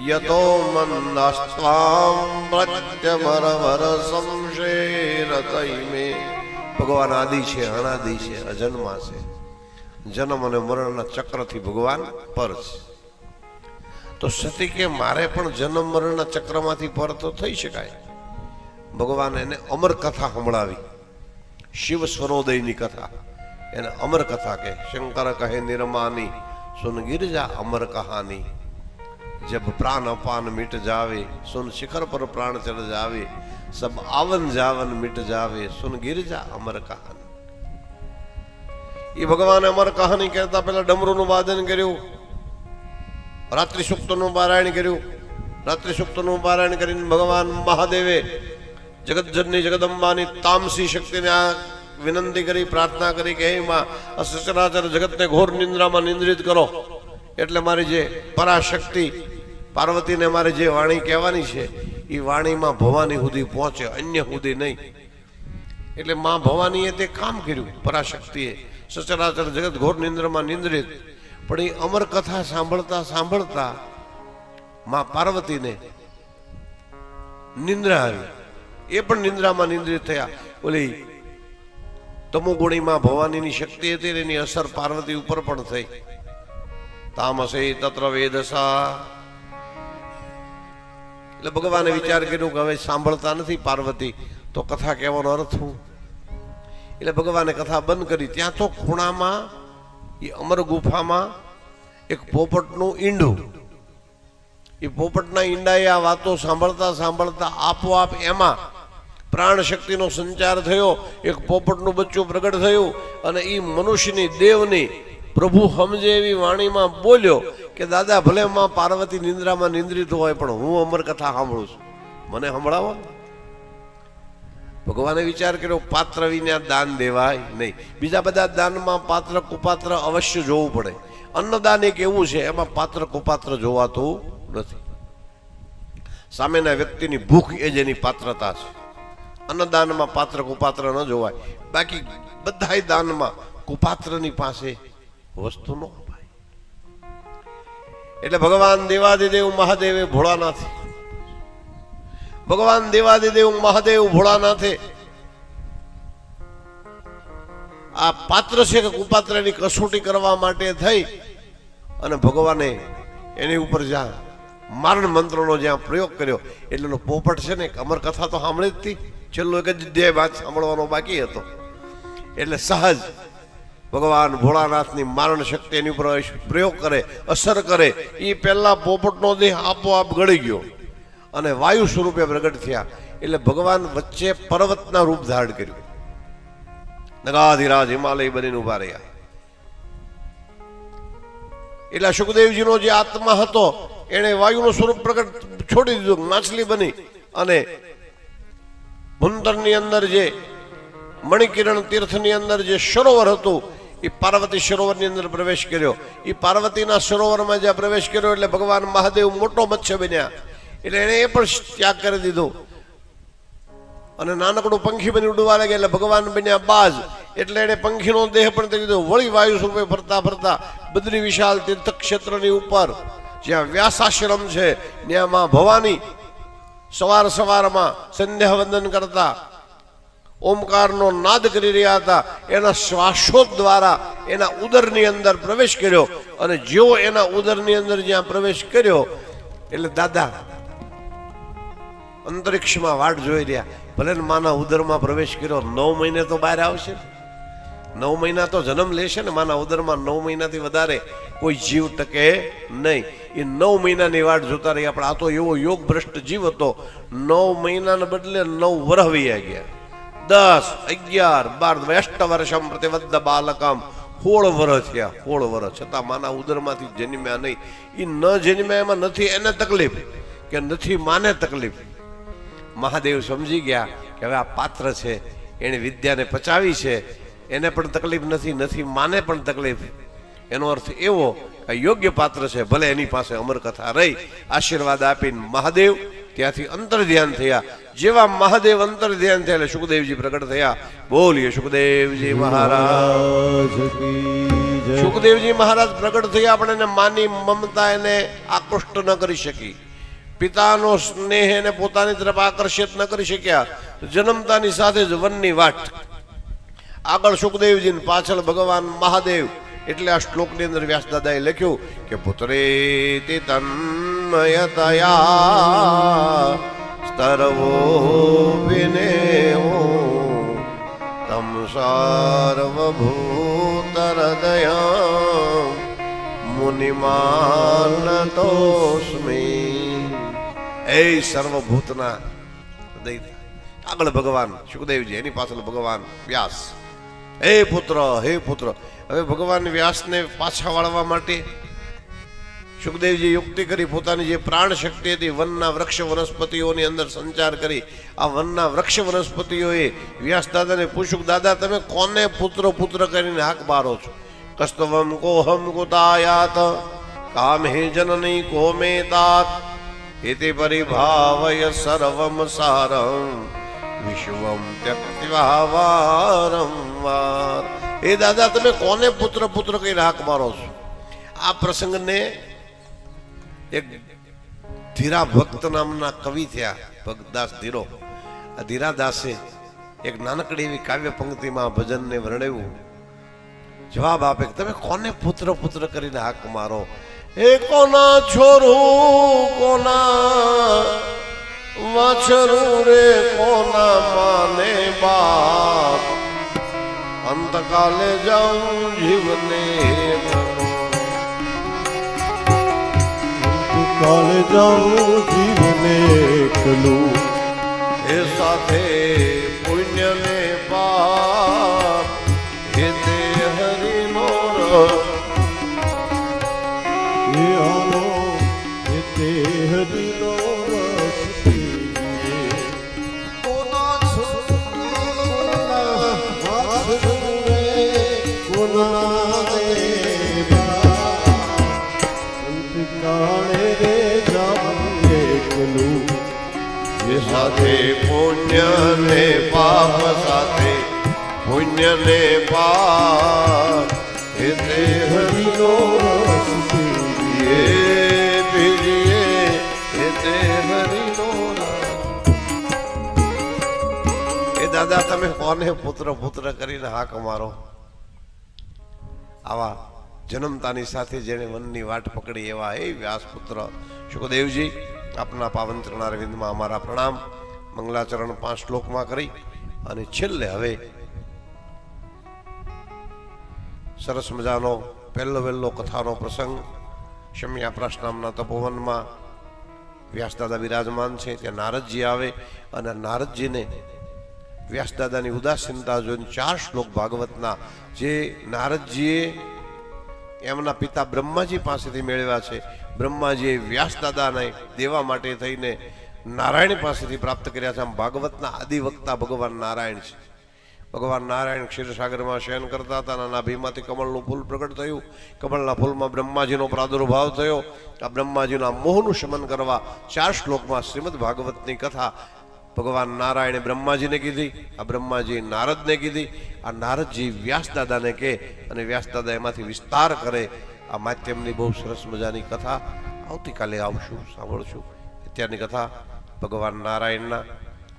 યતો મંદાસ્ત્વામ પ્રત્યમરવર સંશેરતૈમે. ભગવાન આદિ છે, અનાદિ છે, અજન્મા છે. જન્મ અને મરણના ચક્રથી ભગવાન પર છે. તો સતી કે મારે પણ જન્મ મરણના ચક્રમાંથી પર તો થઈ શકાય. ભગવાન એને અમર કથા સંભળાવી, શિવ સ્વરોદયની કથા, એને અમર કથા કહે. શંકર કહે નિરમાની સુન ગિરજા અમર કહાની. जब प्राण अपान मिट जावे सुन शिखर पर प्राण चढ़ जावे सब आवन जावन मिट जावे सुन गिरजा अमर कहानी. ये भगवान अमर कहानी कहता पहला डमरूનું વાદન કર્યું, રાત્રિ સૂક્તનું પારાયણ કર્યું. રાત્રિ સૂક્તનું પારાયણ કરીને ભગવાન મહાદેવે જગતજનની જગદંબાની તામસી શક્તિને આ વિનંતી કરી, પ્રાર્થના કરી કે હે માં, આ સચરાચર જગતને ઘોર નિંદ્રામાં નિંદ્રિત કરો. એટલે મારી જે પરાશક્તિ પાર્વતીને મારે જે વાણી કહેવાની છે એ વાણીમાં ભવાની સુધી પહોંચે, અન્ય સુધી નહીં. એટલે માં ભવાનીએ તે કામ કર્યું. પરાશક્તિએ સચરાચર જગત ઘોર નિંદ્રમાં નિંદ્રિત, પણ એ અમર કથા સાંભળતા સાંભળતા માં પાર્વતીને નિંદ્રા આવી. એ પણ નિંદ્રામાં નિંદ્રિત થયા. ઓલી તમોગુણીમાં ભવાનીની શક્તિ હતી ને એની અસર પાર્વતી ઉપર પણ થઈ. તામસે તત્ર વેદસા. એટલે ભગવાને વિચાર કર્યો કે હવે સાંભળતા નથી પાર્વતી, તો કથા કહેવાનો અર્થ શું? એટલે ભગવાને કથા બંધ કરી. ત્યાં તો ખૂણામાં એ અમર ગુફામાં એક પોપટનું ઈંડું, એ પોપટના ઈંડાએ આ વાતો સાંભળતા સાંભળતા આપોઆપ એમાં પ્રાણ શક્તિનો સંચાર થયો. એક પોપટનું બચ્ચું પ્રગટ થયું અને એ મનુષ્યની દેવની પ્રભુ સમજે એવી વાણીમાં બોલ્યો કે દાદા ભલે માં પાર્વતી નિંદ્રામાં નિંદ્રિત હોય, પણ હું અમર કથા સાંભળું છું, મને સંભળાવો. ભગવાને વિચાર કર્યો પાત્ર વિના દાન દેવાય નહીં. બીજા બધા દાનમાં પાત્ર કુપાત્ર અવશ્ય જોવું પડે. અન્નદાન એક એવું છે એમાં પાત્ર કુપાત્ર જોવાતું નથી. સામેના વ્યક્તિની ભૂખ એ જ એની પાત્રતા છે. અન્નદાનમાં પાત્ર કુપાત્ર ન જોવાય. બાકી બધા દાનમાં કુપાત્રની પાસે વસ્તુ ન અપાય. એટલે ભગવાન દેવાદિદેવ મહાદેવે ભોળાનાથે, ભગવાન દેવાદિદેવ મહાદેવ ભોળાનાથે આ પાત્ર છે કે કુપાત્રની કસોટી કરવા માટે થઈ અને ભગવાને એની ઉપર જ્યાં મારણ મંત્રનો જ્યાં પ્રયોગ કર્યો, એટલે પોપટ છે ને અમર કથા તો સાંભળી જ હતી, છેલ્લો એક જ અધ્યાય બાદ સાંભળવાનો બાકી હતો. એટલે સહજ ભગવાન ભોળાનાથની મારણ શક્તિ એની ઉપર પ્રયોગ કરે, અસર કરે. એ પહેલા પોપટનો દેહ આપોઆપ ગળી ગયો અને વાયુ સ્વરૂપે પ્રગટ થયા. એટલે ભગવાન વચ્ચે પર્વતના રૂપ ધારણ કર્યું. નગાધિરાજ હિમાલય બનીને ઉભા રહ્યા. એટલે સુખદેવજીનો જે આત્મા હતો એને વાયુનું સ્વરૂપ પ્રગટ છોડી દીધું, માછલી બની અને ભૂંતરની અંદર જે મણિકિરણ તીર્થની અંદર જે સરોવર હતું એ પાર્વતી સરોવરની અંદર પ્રવેશ કર્યો. એ પાર્વતીના સરોવરમાં જ્યાં પ્રવેશ કર્યો એટલે ભગવાન મહાદેવ મોટો મત્સ્ય બન્યા. એટલે એને એ પણ ત્યાગ કરી દીધો અને નાનકડું પંખી બની ઉડવા લાગ્યા. એટલે ભગવાન બન્યા બાજ. એટલે એને પંખીનો દેહ પણ તે દીધો. વળી વાયુ સ્વરૂપે ફરતા ફરતા બદ્રી વિશાલ તીર્થ ક્ષેત્રની ઉપર જ્યાં વ્યાસાશ્રમ છે ત્યાં માં ભવાની સવાર સવારમાં સંધ્યા વંદન કરતા ઓમકારનો નાદ કરી રહ્યા હતા. એના શ્વાસો દ્વારા એના ઉદરની અંદર પ્રવેશ કર્યો અને જેવો એના ઉદરની અંદર જ્યાં પ્રવેશ કર્યો એટલે દાદા અંતરિક્ષમાં વાટ જોઈ રહ્યા. ભલે માના ઉદરમાં પ્રવેશ કર્યો, 9 મહિને તો બહાર આવશે. 9 મહિના તો જન્મ લેશે ને માના ઉદરમાં. 9 મહિનાથી વધારે કોઈ જીવ ટકે નહીં. એ 9 મહિનાની વાટ જોતા રહ્યા. પણ આ તો એવો યોગ ભ્રષ્ટ જીવ હતો, 9 મહિનાને બદલે 9 વર્ષ વૈયા ગયા. 10, 11, 12 વેષ્ટ વર્ષમ પ્રતિવદ્ધ બાલકમ 16 વર્ષ થયા. 16 વર્ષ છતાં માના ઉદરમાંથી જન્મ્યા નહીં. એ ન જન્મ્યા એમાં નથી એને તકલીફ કે નથી માને તકલીફ. મહાદેવ સમજી ગયા કે હવે આ પાત્ર છે એને વિદ્યાને પચાવી છે, એને પણ તકલીફ નથી, નથી માને પણ તકલીફ. એનો અર્થ એવો કે યોગ્ય પાત્ર છે, ભલે એની પાસે અમર કથા રહી. આશીર્વાદ આપીને મહાદેવ ત્યાંથી અંતર ધ્યાન થયા. જેવા મહાદેવ અંતર ધ્યાન થયા એટલે સુખદેવજી પ્રગટ થયા. બોલીએ સુખદેવજી મહારાજ. સુખદેવજી મહારાજ પ્રગટ થયા પણ એને માની મમતા એને આકૃષ્ટ ન કરી શકી. પિતાનો સ્નેહ એને પોતાની તરફ આકર્ષિત ન કરી શક્યા. જન્મતાની સાથે જ વનની વાટ. આગળ સુખદેવજી પાછળ ભગવાન મહાદેવ. એટલે આ શ્લોકની અંદર વ્યાસ દાદાએ લખ્યું કે પુત્રેતિ તન્મયતયા સ્તરવો વિનેહો તમ સર્વભૂતહૃદયં મુનિમાનતોસ્મિ. એ સર્વભૂતના હૃદય. આગળ ભગવાન સુખદેવજી, એની પાછળ ભગવાન વ્યાસ. હે પુત્ર, હે પુત્ર. હવે ભગવાન વ્યાસને પાછા વાળવા માટે સુખદેવજી યુક્તિ કરી. પોતાની જે પ્રાણ શક્તિ હતી વનના વૃક્ષ વનસ્પતિઓની અંદર સંચાર કરી. આ વનના વૃક્ષ વનસ્પતિઓએ વ્યાસ દાદાને પૂછ્યું, દાદા તમે કોને પુત્ર પુત્ર કરીને હાક મારો છો? કસ્તવમ કોહમ કુતાયાત કામ હે જનની કોમે તાત इति परिभावय सर्वं सारं विश्वं त्यक्त्वा वारंવાર. એ દાદા તમે કોને પુત્ર પુત્ર કઈ રાખ મારો છો? આ પ્રસંગને એક ધીરા ભક્ત નામના કવિ થયા, ભક્તદાસ ધીરો. આ ધીરાદાસે એક નાનકડી એવી કાવ્ય પંક્તિમાં ભજનને વર્ણવ્યું. જવાબ આપે કે તમે કોને પુત્ર પુત્ર કરીને હાક મારો? એ કોના છોરું કોના વાછરું રે કોના માને બાપ, અંતકાલે જાઉં જીવને કાલે જાઉં જીવને એકલું. એ સાથે પુણ્ય ને પાપ હે તે હરિનો રસ. એ આનો એ તે હરિનો રસ પીએ. કોના છોકરા વાછરું રે કોના દેવા, અંતકાળે રે જાઉં એકલું. એ સાથે પુણ્ય ને પાપ સાથે પુણ્ય ને પાપ હે તે હરિનો રસ પીએ. પીજીએ હે તે હરિનો રસ. એ દાદા તમે કોને પુત્ર પુત્ર કરીને હાક મારો? આવા જન્મતાની સાથે જેને મનની વાટ પકડી એવા એ વ્યાસપુત્ર શુકદેવજી, આપના પાવન ચરણારવિંદમાં અમારા પ્રણામ. મંગલાચરણ 5 શ્લોકમાં કરી અને છેલ્લે હવે સરસ મજાનો પહેલો કથાનો પ્રસંગ શમ્યાપ્રાશ નામના તપોવનમાં વ્યાસદાદા બિરાજમાન છે. ત્યાં નારદજી આવે અને નારદજીને વ્યાસદાદાની ઉદાસીનતા જોઈને 4 શ્લોક ભાગવતના જે નારદજીએ એમના પિતા બ્રહ્માજી પાસેથી મેળવ્યા છે, બ્રહ્માજીએ વ્યાસદાદાને દેવા માટે થઈને નારાયણ પાસેથી પ્રાપ્ત કર્યા છે. આમ ભાગવતના આદિવક્તા ભગવાન નારાયણ છે. ભગવાન નારાયણ ક્ષીરસાગરમાં શયન કરતા હતા. નાના ભીમાંથી કમળનું ફૂલ પ્રગટ થયું. કમળના ફૂલમાં બ્રહ્માજીનો પ્રાદુર્ભાવ થયો. આ બ્રહ્માજીના મોહનું શમન કરવા 4 શ્લોકમાં શ્રીમદ ભાગવતની કથા ભગવાન નારાયણે બ્રહ્માજીને કીધી, આ બ્રહ્માજી નારદને કીધી, આ નારદજી વ્યાસદાદાને કહે અને વ્યાસદાદા એમાંથી વિસ્તાર કરે. આ માધ્યમની બહુ સરસ મજાની કથા આવતીકાલે આવશું, સાંભળશું. અત્યારની કથા ભગવાન નારાયણના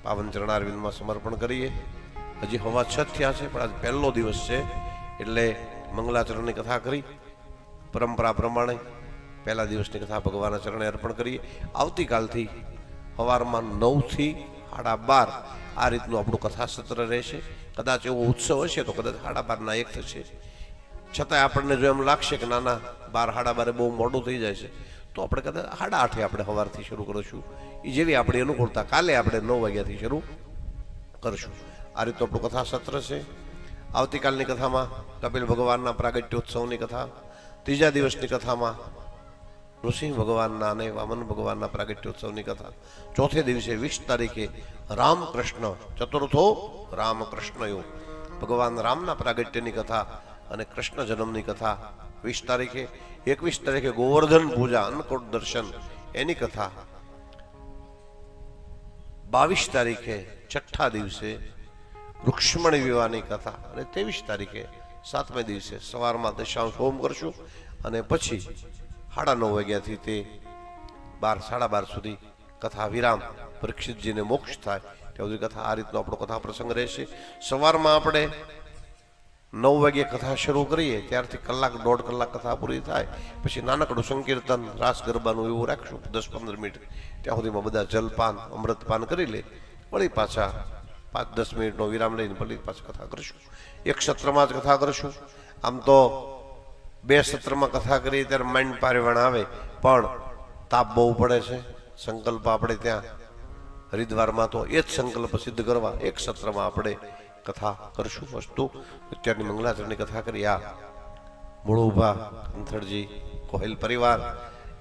પાવન ચરણારવિંદમાં સમર્પણ કરીએ. હજી 6:15 થયા છે, પણ આજ પહેલો દિવસ છે એટલે મંગલાચરણની કથા કરી પરંપરા પ્રમાણે પહેલા દિવસની કથા ભગવાનના ચરણે અર્પણ કરીએ. આવતીકાલથી સવારમાં 9 થી 12:30 આ રીતનું આપણું કથા સત્ર રહેશે. કદાચ એવો ઉત્સવ હશે તો કદાચ 12:30 1 થશે. છતાંય આપણને જો એમ લાગશે કે નાના 12 12:30 બહુ મોડું થઈ જાય છે તો આપણે કદાચ 8:30 આપણે સવારથી શરૂ કરીશું. એ જેવી આપણી અનુકૂળતા. કાલે આપણે 9 વાગ્યાથી શરૂ કરીશું. આ રીતનું આપણું કથા સત્ર છે. આવતીકાલની કથામાં કપિલ ભગવાનના પ્રાગટ્યોત્સવની કથા, ત્રીજા દિવસની કથામાં નૃસિંહ ભગવાનના અને વામન ભગવાનના પ્રાગટ્યોત્સવની કથા, ચોથે દિવસે 20 તારીખે રામકૃષ્ણ ચતુર્થો રામકૃષ્ણયો ભગવાન રામના પ્રાગટ્યની કથા અને કૃષ્ણ જન્મની કથા 20 તારીખે. 21 તારીખે ગોવર્ધન પૂજા અન્નકૂટ દર્શન એની કથા. 22 તારીખે છઠ્ઠા દિવસે રૂક્ષ્મણી વિવાહની કથા અને 23 તારીખે 7મે દિવસે સવારમાં દશાંશ હોમ કરશું અને પછી 9:30 વાગ્યાથી તે 12 12:30 સુધી કથા વિરામ. પરીક્ષિતજીને મોક્ષ થાય ત્યાં સુધી કથા. આ રીતનો આપણો કથા પ્રસંગ રહેશે. સવારમાં આપણે 9 વાગ્યે કથા શરૂ કરીએ ત્યારથી 1-1.5 કલાક કથા પૂરી થાય. પછી નાનકડું સંકીર્તન રાસ ગરબાનું એવું રાખશું 10-15 મિનિટ. ત્યાં સુધીમાં બધા જલપાન અમૃતપાન કરી લે. વળી પાછા 5-10 મિનિટનો વિરામ લઈને ફરી પાછા કથા કરીશું. એક સત્રમાં જ કથા કરીશું. આમ તો 2 સત્રમાં કથા કરીએ ત્યારે માઇન્ડ પારેવણ આવે, પણ તાપ બહુ પડે છે. સંકલ્પ આપણે ત્યાં હરિદ્વારમાં તો એ જ સંકલ્પ સિદ્ધ કરવા 1 સત્રમાં આપણે કથા કરશું. વસ્તુ અત્યારની મંગલાચરણની કથા કરી. આ મૂળુભા અંથળજી કોહેલ પરિવાર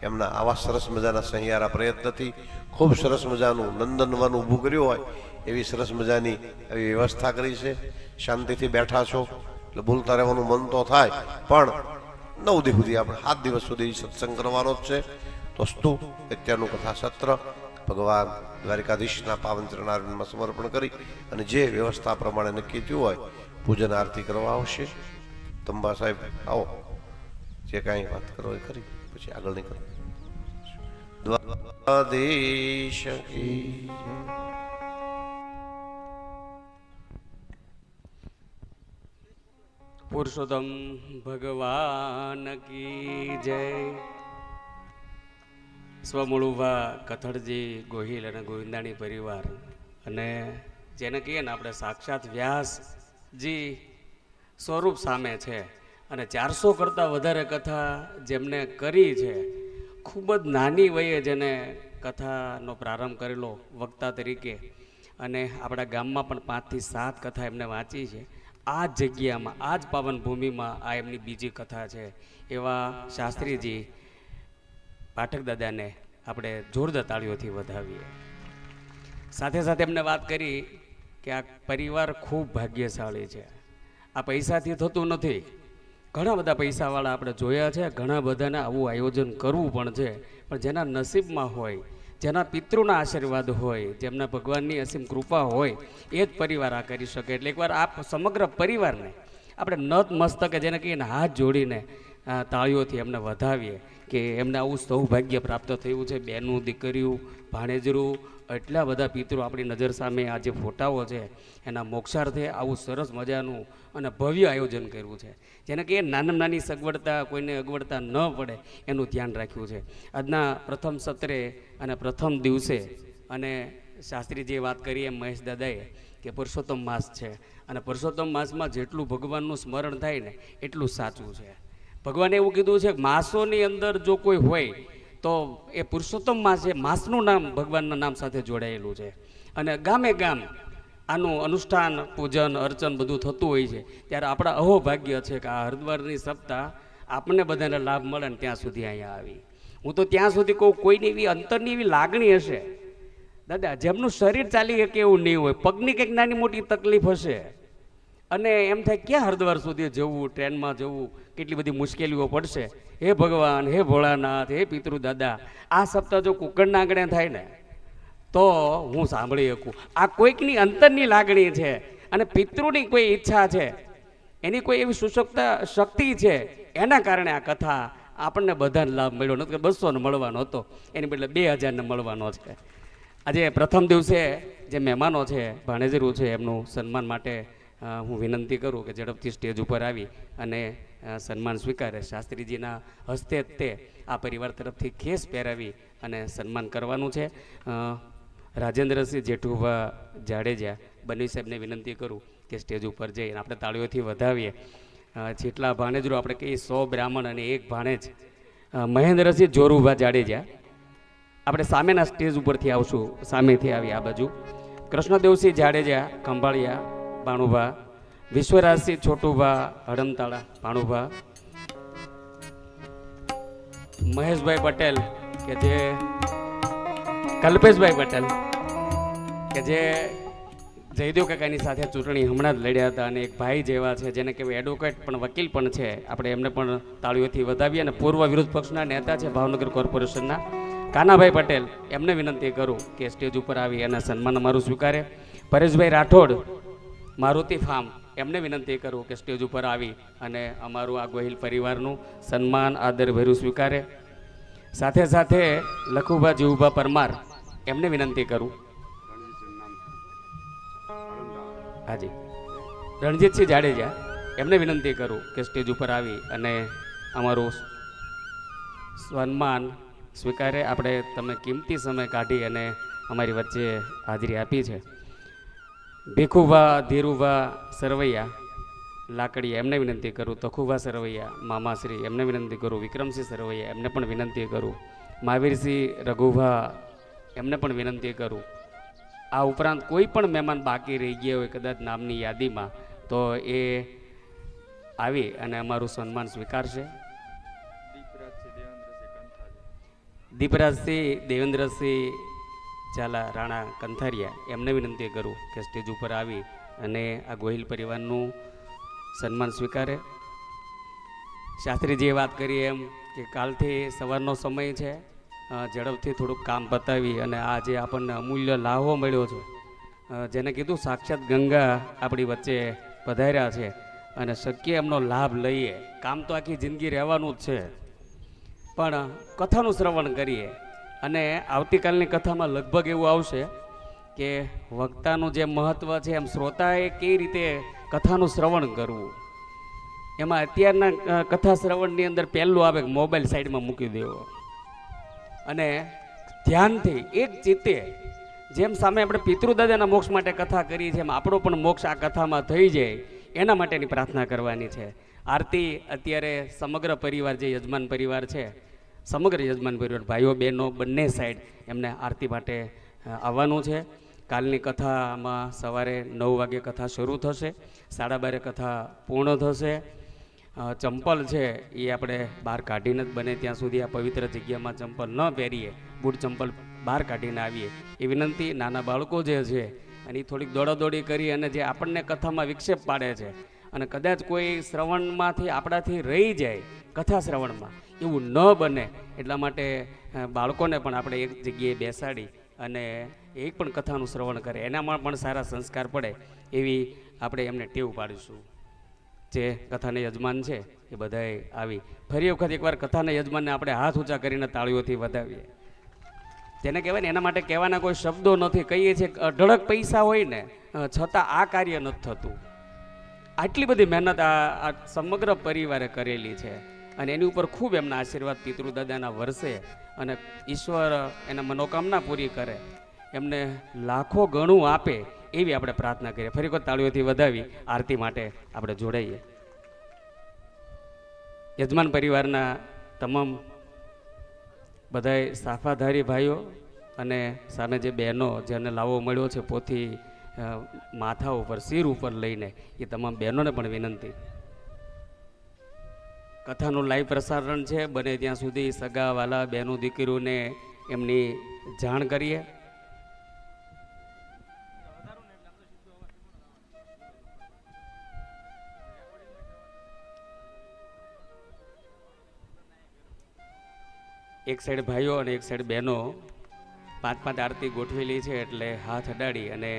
એમના આવા સરસ મજાના સહિયારા પ્રયત્નથી ખૂબ સરસ મજાનું નંદનવન ઊભું કર્યું હોય એવી સરસ મજાની એવી વ્યવસ્થા કરી છે. શાંતિથી બેઠા છો એટલે ભૂલતા રહેવાનું મન તો થાય, પણ 9 દિવસ સુધી આપણે 7 દિવસ સુધી સત્સંગ કરવાનો જ છે. તો સ્તુ અત્યારનું કથા સત્ર ભગવાન દ્વારિકાધીશના પાવન ચરણારવિંદમાં સમર્પણ કરી અને જે વ્યવસ્થા પ્રમાણે નક્કી થયું હોય પૂજન આરતી કરવા આવશે. તંબા સાહેબ આવો, જે કાંઈ વાત કરો એ કરી, પછી આગળ નીકળો. દ્વાદેશ કી પુરુષોત્તમ ભગવાન કી જય. સ્વમૂળુભા કથળજી ગોહિલ અને ગોવિંદાણી પરિવાર, અને જેને કહીએ ને આપણે સાક્ષાત વ્યાસજી સ્વરૂપ સામે છે. અને 400 કરતાં વધારે કથા જેમને કરી છે, ખૂબ જ નાની વયે જેને કથાનો પ્રારંભ કરેલો વક્તા તરીકે, અને આપણા ગામમાં પણ 5 થી 7 કથા એમને વાંચી છે. આ જ જગ્યામાં, આ જ પાવન ભૂમિમાં આ એમની બીજી કથા છે. એવા શાસ્ત્રીજી પાઠક દાદાને આપણે જોરદાર તાળીઓથી વધાવીએ. સાથે સાથે એમને વાત કરી કે આ પરિવાર ખૂબ ભાગ્યશાળી છે. આ પૈસાથી થતું નથી. ઘણા બધા પૈસાવાળા આપણે જોયા છે, ઘણા બધાને આવું આયોજન કરવું પણ છે, પણ જેના નસીબમાં હોય, જેના પિતૃના આશીર્વાદ હોય, જેમના ભગવાનની અસીમ કૃપા હોય, એ જ પરિવાર આ કરી શકે. એટલે એકવાર આ સમગ્ર પરિવારને આપણે નત મસ્તકે, જેને કહીએ ને હાથ જોડીને તાળીઓથી એમને વધાવીએ કે એમને આવું સૌભાગ્ય પ્રાપ્ત થયું છે. બેનું, દીકરીઓ, ભાણેજરું, એટલા બધા પિતૃ આપણી નજર સામે આ જે ફોટાઓ છે એના મોક્ષાર્થે આવું સરસ મજાનું અને ભવ્ય આયોજન કર્યું છે. જેને કે નાની નાની સગવડતા, કોઈને અગવડતા ન પડે એનું ધ્યાન રાખ્યું છે. આજના પ્રથમ સત્રે અને પ્રથમ દિવસે, અને શાસ્ત્રીજીએ વાત કરી એમ મહેશ દાદાએ કે પુરુષોત્તમ માસ છે, અને પુરુષોત્તમ માસમાં જેટલું ભગવાનનું સ્મરણ થાય ને એટલું સાચું છે. ભગવાને એવું કીધું છે કે માસોની અંદર જો કોઈ હોય તો એ પુરુષોત્તમ માસ છે, માસનું નામ ભગવાનના નામ સાથે જોડાયેલું છે. અને ગામે ગામ આનું અનુષ્ઠાન, પૂજન, અર્ચન બધું થતું હોય છે. ત્યારે આપણા અહોભાગ્ય છે કે આ હરિદ્વારની સપ્તાહ આપણને બધાને લાભ મળે ને ત્યાં સુધી અહીંયા આવી. હું તો ત્યાં સુધી કહું, કોઈની એવી અંતરની એવી લાગણી હશે દાદા, જેમનું શરીર ચાલી શકે એવું નહીં હોય, પગની કંઈક નાની મોટી તકલીફ હશે, અને એમ થાય ક્યાં હરિદ્વાર સુધી જવું, ટ્રેનમાં જવું, કેટલી બધી મુશ્કેલીઓ પડશે. હે ભગવાન, હે ભોળાનાથ, હે પિતૃ દાદા, આ સપ્તાહ જો કુકડના આંગણે થાય ને તો હું સાંભળી શકું. આ કોઈકની અંતરની લાગણી છે, અને પિતૃની કોઈ ઈચ્છા છે, એની કોઈ એવી સુશક્તા શક્તિ છે, એના કારણે આ કથા આપણને બધાને લાભ મળ્યો નથી. 200 મળવાનો હતો, એની બદલે 2000 મળવાનો છે. આજે પ્રથમ દિવસે જે મહેમાનો છે, ભાણેજરું છે, એમનું સન્માન માટે હું વિનંતી કરું કે ઝડપથી સ્ટેજ ઉપર આવી અને સન્માન સ્વીકારે. શાસ્ત્રીજીના હસ્તે તે આ પરિવાર તરફથી ખેસ પહેરાવી અને સન્માન કરવાનું છે. રાજેન્દ્રસિંહ જેઠુભા જાડેજા બની સાહેબને વિનંતી કરું કે સ્ટેજ ઉપર જઈને આપણે તાળીઓથી વધાવીએ. જેટલા ભાણેજરો આપણે કહીએ 100 બ્રાહ્મણ અને 1 ભાણેજ, મહેન્દ્રસિંહ જોરુભા જાડેજા આપણે સામેના સ્ટેજ ઉપરથી આવશું, સામેથી આવી આ બાજુ. કૃષ્ણદેવસિંહ જાડેજા ખંભાળિયા ભાણુભા, વિશ્વરાજસિંહ છોટુભા હડમતાળા ભાણુભા, મહેશભાઈ પટેલ કે જે કલ્પેશભાઈ પટેલ કે જે જયદેવ કાકાની સાથે ચૂંટણી હમણાં જ લડ્યા હતા, અને એક ભાઈ જેવા છે જેને કહેવાય એડવોકેટ પણ વકીલ પણ છે, આપણે એમને પણ તાળીઓથી વધાવીએ. અને પૂર્વ વિરોધ પક્ષના નેતા છે ભાવનગર કોર્પોરેશનના કાનાભાઈ પટેલ, એમને વિનંતી કરું કે સ્ટેજ ઉપર આવી અને સન્માન અમારું સ્વીકારે. પરેશભાઈ રાઠોડ મારુતિ ફાર્મ, એમને વિનંતી કરું કે સ્ટેજ ઉપર આવી અને અમારું આ ગોહિલ પરિવારનું સન્માન આદરભર્યું સ્વીકારે. સાથે સાથે લખુભા જીવુભા પરમાર, એમને વિનંતી કરું. હાજી, રણજીતસિંહ જાડેજા, એમને વિનંતી કરું કે સ્ટેજ ઉપર આવી અને અમારું સન્માન સ્વીકારે. આપણે તમે કિંમતી સમય કાઢી અને અમારી વચ્ચે હાજરી આપી છે. ભીખુભા ધીરુભા સરવૈયા લાકડીયા, એમને વિનંતી કરું. તખુભા સરવૈયા મામાશ્રી, એમને વિનંતી કરું. વિક્રમસિંહ સરવૈયા, એમને પણ વિનંતી કરું. મહાવીરસિંહ રઘુભા, એમને પણ વિનંતી કરું. આ ઉપરાંત કોઈ પણ મહેમાન બાકી રહી ગયા હોય કદાચ નામની યાદીમાં, તો એ આવી અને અમારું સન્માન સ્વીકારશે. દીપરાજસિંહ દેવેન્દ્રસિંહ ઝાલા રાણા કંથારિયા, એમને વિનંતી કરું કે સ્ટેજ ઉપર આવી અને આ ગોહિલ પરિવારનું સન્માન સ્વીકારે. શાસ્ત્રીજીએ વાત કરી એમ કે કાલથી સવારનો સમય છે, ઝડપથી થોડુંક કામ પતાવી અને આ જે આપણને અમૂલ્ય લાહવો મળ્યો છે, જેને કીધું સાક્ષાત ગંગા આપણી વચ્ચે પધાર્યા છે અને શક્ય એમનો લાભ લઈએ. કામ તો આખી જિંદગી રહેવાનું જ છે, પણ કથાનું શ્રવણ કરીએ. અને આવતીકાલની કથામાં લગભગ એવું આવશે કે વક્તાનું જે મહત્ત્વ છે એમ શ્રોતાએ કઈ રીતે કથાનું શ્રવણ કરવું. એમાં અત્યારના કથા શ્રવણની અંદર પહેલું આવે કે મોબાઈલ સાઈડમાં મૂકી દેવો અને ધ્યાનથી એક ચિત્તે જેમ સામે આપણે પિતૃદાદાના મોક્ષ માટે કથા કરી છે એમ આપણો પણ મોક્ષ આ કથામાં થઈ જાય એના માટેની પ્રાર્થના કરવાની છે. આરતી અત્યારે સમગ્ર પરિવાર જે યજમાન પરિવાર છે, સમગ્ર યજમાન પરિવાર ભાઈઓ બહેનો બંને સાઈડ એમને આરતી માટે આવવાનું છે. કાલની કથામાં સવારે 9 વાગે કથા શરૂ થશે, 12:30 કથા પૂર્ણ થશે. ચંપલ છે એ આપણે બહાર કાઢીને જ બને ત્યાં સુધી આ પવિત્ર જગ્યામાં ચંપલ ન પહેરીએ, બૂટ ચંપલ બહાર કાઢીને આવીએ એ વિનંતી. નાના બાળકો જે છે અને એ થોડીક દોડાદોડી કરી અને જે આપણને કથામાં વિક્ષેપ પાડે છે અને કદાચ કોઈ શ્રવણમાંથી આપણાથી રહી જાય કથા શ્રવણમાં, એવું ન બને એટલા માટે બાળકોને પણ આપણે એક જગ્યાએ બેસાડી અને એક પણ કથાનું શ્રવણ કરે, એનામાં પણ સારા સંસ્કાર પડે એવી આપણે એમને ટેવ પાડીશું. જે કથાના યજમાન છે એ બધાએ આવી ફરી વખત એકવાર કથાના યજમાનને આપણે હાથ ઊંચા કરીને તાળીઓથી વધાવીએ. તેને કહેવાય ને, એના માટે કહેવાના કોઈ શબ્દો નથી. કહીએ છીએ અઢળક પૈસા હોય ને છતાં આ કાર્ય નથી થતું. આટલી બધી મહેનત આ સમગ્ર પરિવારે કરેલી છે અને એની ઉપર ખૂબ એમના આશીર્વાદ પિતૃદાદાના વર્ષે અને ઈશ્વર એના મનોકામના પૂરી કરે, એમને લાખો ગણું આપે એવી આપણે પ્રાર્થના કરીએ. ફરી વખત તાળીઓથી વધાવી આરતી માટે આપણે જોડાઈએ. યજમાન પરિવારના તમામ બધાએ સાફાધારી ભાઈઓ અને સામે જે બહેનો જેને લાવો મળ્યો છે પોથી માથા ઉપર શિર ઉપર લઈને, એ તમામ બહેનોને પણ વિનંતી. કથાનું લાઈવ પ્રસારણ છે, બને ત્યાં સુધી સગા વાલા બહેનો દીકરીઓને એમની જાણ કરીએ. એક સાઈડ ભાઈઓ અને એક સાઈડ બહેનો 5-5 આરતી ગોઠવેલી છે, એટલે હાથ અડાડી અને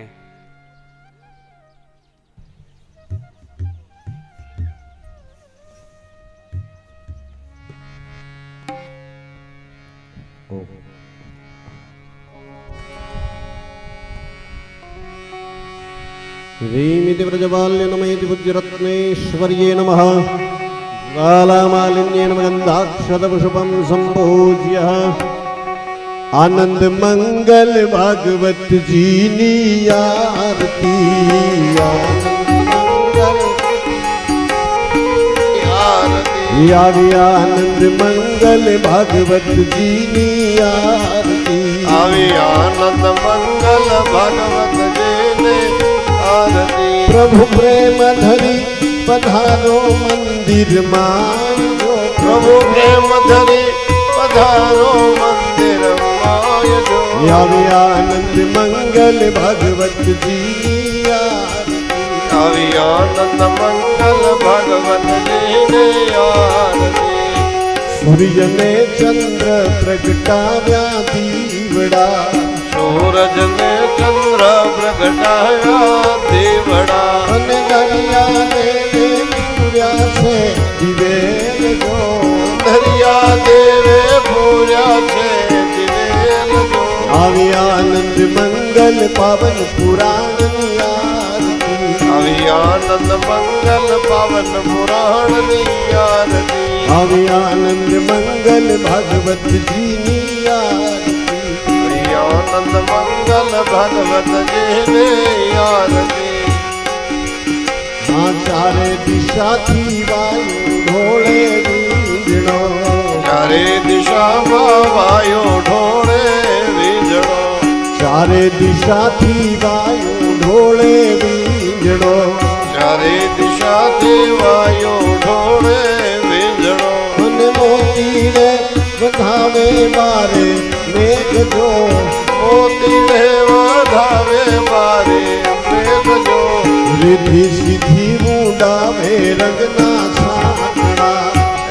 ह्रीमिति व्रजबाल्यनमयति बुद्धिरत्नेश्वर्ये नमः कालामालिन्येन गन्धाक्षतपुष्पं सम्पूज्य आनंद मंगल भागवत जीनी आरती आवी आनंद मंगल भागवत जीनी आरती આવી આનંદ મંગલ ભગવત જીને આરતી. प्रभु प्रेम धरी पधारो मंदिर मायो પ્રભુ પ્રેમ ધરી પધારો મંદિર માયજો. आवी आनंद मंगल भागवत जीनी आरती આવી આનંદ મંગલ ભગવત જીને આરતી. सूर्य ने चंद्र प्रगटाव्या दीवड़ा સૂરજ ને ચંદ્ર પ્રગટાયા દેવડા. અને દરિયા દેવે પૂર્યા છે દિવેલ જો દરિયા દેવે પૂર્યા છે દિવેલ જો. આવી આનંદ મંગલ પાવન પુરાણની આરતી આવી આનંદ મંગલ પાવન પુરાણની આરતી. આવી આનંદ મંગલ ભાગવત જીની આરતી આવી આનંદ મંગલ ભગવત જીને આરતી. આ ચારે દિશાથી વાયુ ઢોળે વીજળો ચારે દિશામાં વાયો ઢોળે વીજળો. ચારે દિશાથી વાયુ ઢોળે વીજળો ચારે દિશાથી વાયો ઢોળે વીજળો. અને મોતી રે વધાવે મારે મેઘ જો મોતી રે વધાવે મારે મેઘ જો. रिद्धि सिद्धि मुंडावे रंगना छाटना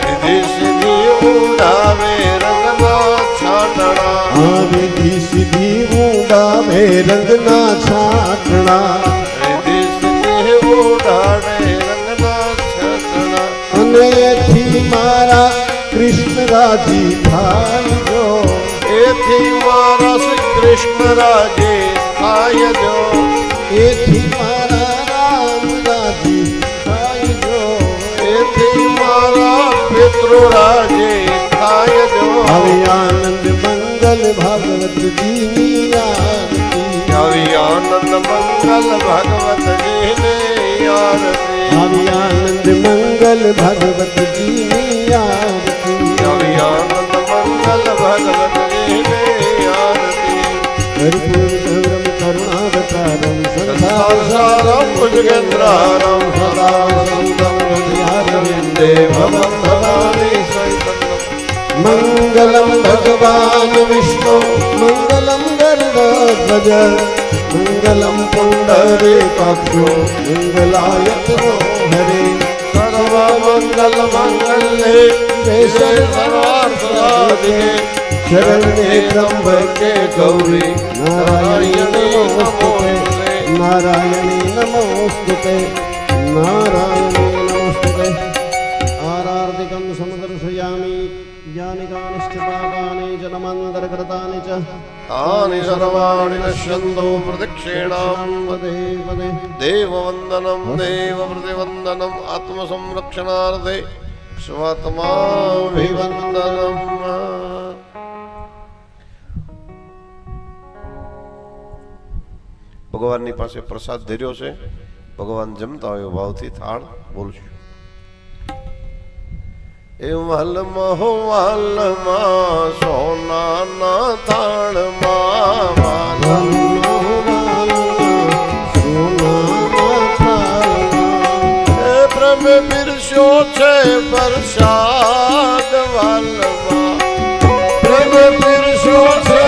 रिद्धि सिद्धि उड़ावे रंगना छाटना. રંગના છાટણા રિધિ સિદ્ધિ ઉડાડે રંગના છાટણા અને એથી મારા કૃષ્ણ રાજી થાય જો એથી મારા શ્રી કૃષ્ણ રાજે થાય જો એથી મારા રામ રાજી થાય જો એથી મારા પિતૃ રાજે થાય જો હવે આનંદ મંગલ ભાગવતજીની આરતી આવી આનંદ મંગલ ભગવતજીને આરતી આવી આનંદ મંગલ ભગવતજીની આરતી આવી આનંદ મંગલ ભગવતજીને આરતી કર્પૂર ગૌરમ કરુણાવતારમ સંસારસારમ ભુજગેન્દ્રારમ સદા વસંતમ હૃદયારવિંદે ભવમ ભવાની સૈતન્યમ મંગલમ ભગવાન વિષ્ણુ મંગલમ ગરુડધ્વજ મંગલમ પુંડરીકાક્ષો મંગલાયતનો હરે સર્વ મંગલ મંગલે દેશે સર્વાર્થ સાધિકે શરણ્યે ત્રંબકે ગૌરી નારાયણે નમોસ્તુતે નારાયણે નમોસ્તુતે નારાયણે નમોસ્તુતે આરાર્ધિકં સમદર્શયામિ જ્ઞાનિકાનિશ્ચ પાપાनि જન્માંતરકૃતાनि ચ તાનિ સર્વાણિ નશ્યન્તો પ્રદક્ષિણામ પદે પદે દેવવંદનમ દેવ પ્રતિવંદનમ આત્મસંરક્ષણાર્થે સ્વાત્માભિવંદનમ ભગવાનની પાસે પ્રસાદ ધર્યો છે ભગવાન જમતા હોય ભાવથી થાળ બોલશું એ વાલમાં હો વાલમાં સોનાના થાળમાં વાલમ એ પ્રમે બિરસ્યો છે પ્રસાદ વાલમાં પ્રમે બિરસ્યો છે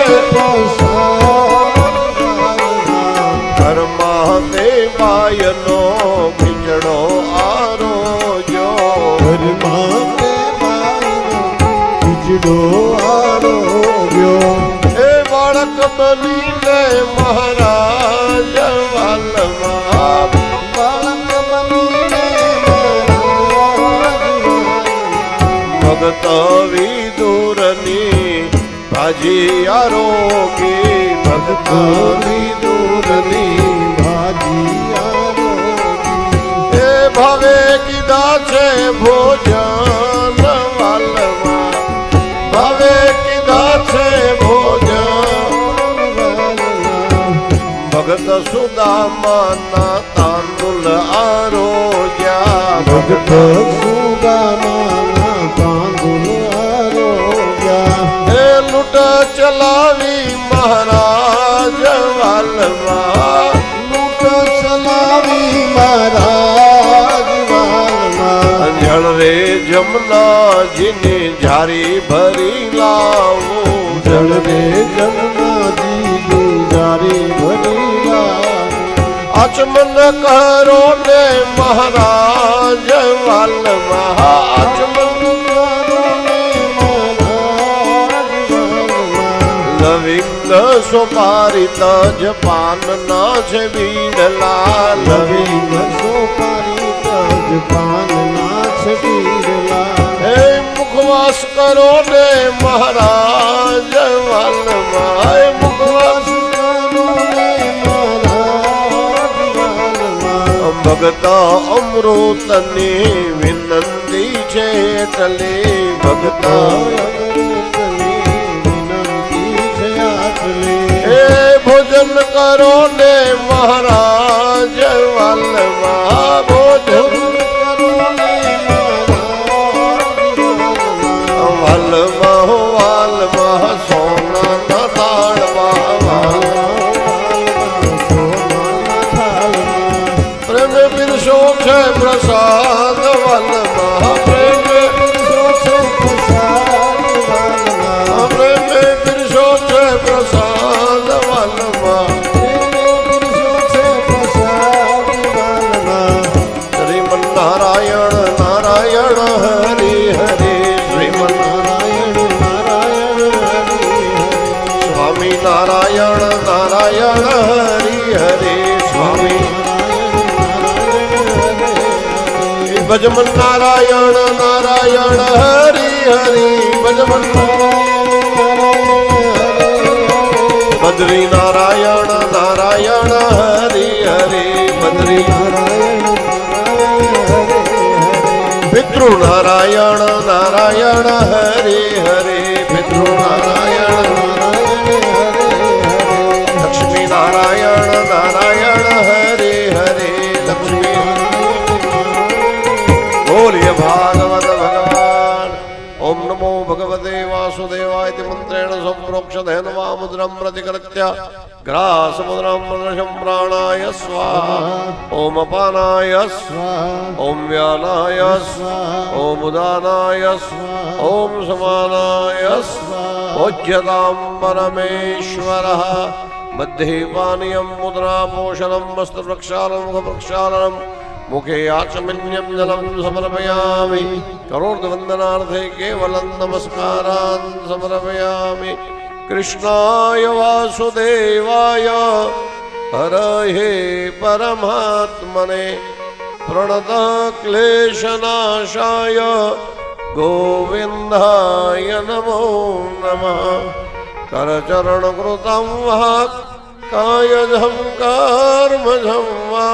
ઘરમાં દેવાયનો ખીચડો આરોજો આરોગ્યો એ બાળક બનીને મહારાજ વાલમાં બાળક બનીને ભગત વિદુરની ભાજી આરોગી ભગત વિદુરની ભાજી આરોગી એ ભાવે કીધા છે ભોજન વાલમાં ભાવે કીધા છે ભોજન ભગત સુદામાના તાંડુલ આરોગ્યા ભગત સુદામાના તાંદુલ આરોગ્યા એ લૂંટ ચલાવી મહારાજ વાલમાં લૂંટ ચલાવી મહારાજ વાલમાં જળરે જમનાજીની ઝારી ભરી લાવું જળરે જમનાજીની જારી ભરી આચમન કરો ને મહારાજ વાલમાં આચમન લવિંગ સોપારી તજ પાનના છે બીડલા લવિંગ સોપારી તજ પાનના છે બીડલા હે મુખવાસ કરો ને મહારાજ વાલમાં મુખવાસ ભગત અમૃતની વિનંતી છે એટલે ભગત હે ભોજન કરો ને મહારાજ વાલમાં ભોજન વાલમાં વાલમાં સોનાના તાળમાં પ્રેમ બિરસો છે પ્રસાદ વાલમાં પ્રેમ બિરસો છે પ્રસાદ પ્રેમ બિરસો છે પ્રસાદ વાલમાં શ્રીમન નારાયણ નારાયણ હરિ હરિ શ્રીમન નારાયણ નારાયણ સ્વામી નારાયણ નારાયણ નારાયણ હરિ હરે સ્વામી ભજમન નારાયણ નારાયણ હરિ હરિ ભજમન બદ્રી નારાયણ નારાયણ હરિ હરિ બદ્રી પિતૃ નારાયણ નારાયણ હરિ હરિ પિતૃ નારાયણ લક્ષ્મી નારાયણ નારાયણ હરિ હરિ લક્ષ્મી બોલીએ ભાગવત ભગવાન ઓમ નમો ભગવતે વાસુદેવાય इति મંત્રેણ સંપ્રોક્ષધેન વામુદ્રમ પ્રતિકૃત્ય ગ્રાસમુદ્રમ પ્રદર્શમ પ્રાણાય સ્વાહા ઓમ અપાનાય સ્વાહા ઓમ વ્યાનાય સ્વાહા ઓમ ઉદાનાય સ્વાહા ઓમ સમાનાય સ્વાહા ભોજ્યતામ પરમેશ્વરઃ મધ્યે પાનીયમ મુદ્રા પોષણમ મસ્ત પ્રક્ષાલનમ મુખ પ્રક્ષાલનમ मुखे आचमन्यं जलं समर्पयामि करोर्वन्दनार्थे केवलं नमस्कारान् समर्पयामि कृष्णाय वासुदेवाय हरहे परमात्मने प्रणतक्लेशनाशाय गोविन्दाय नमो नमः करचरणकृतं वा कायजं कर्मजं वा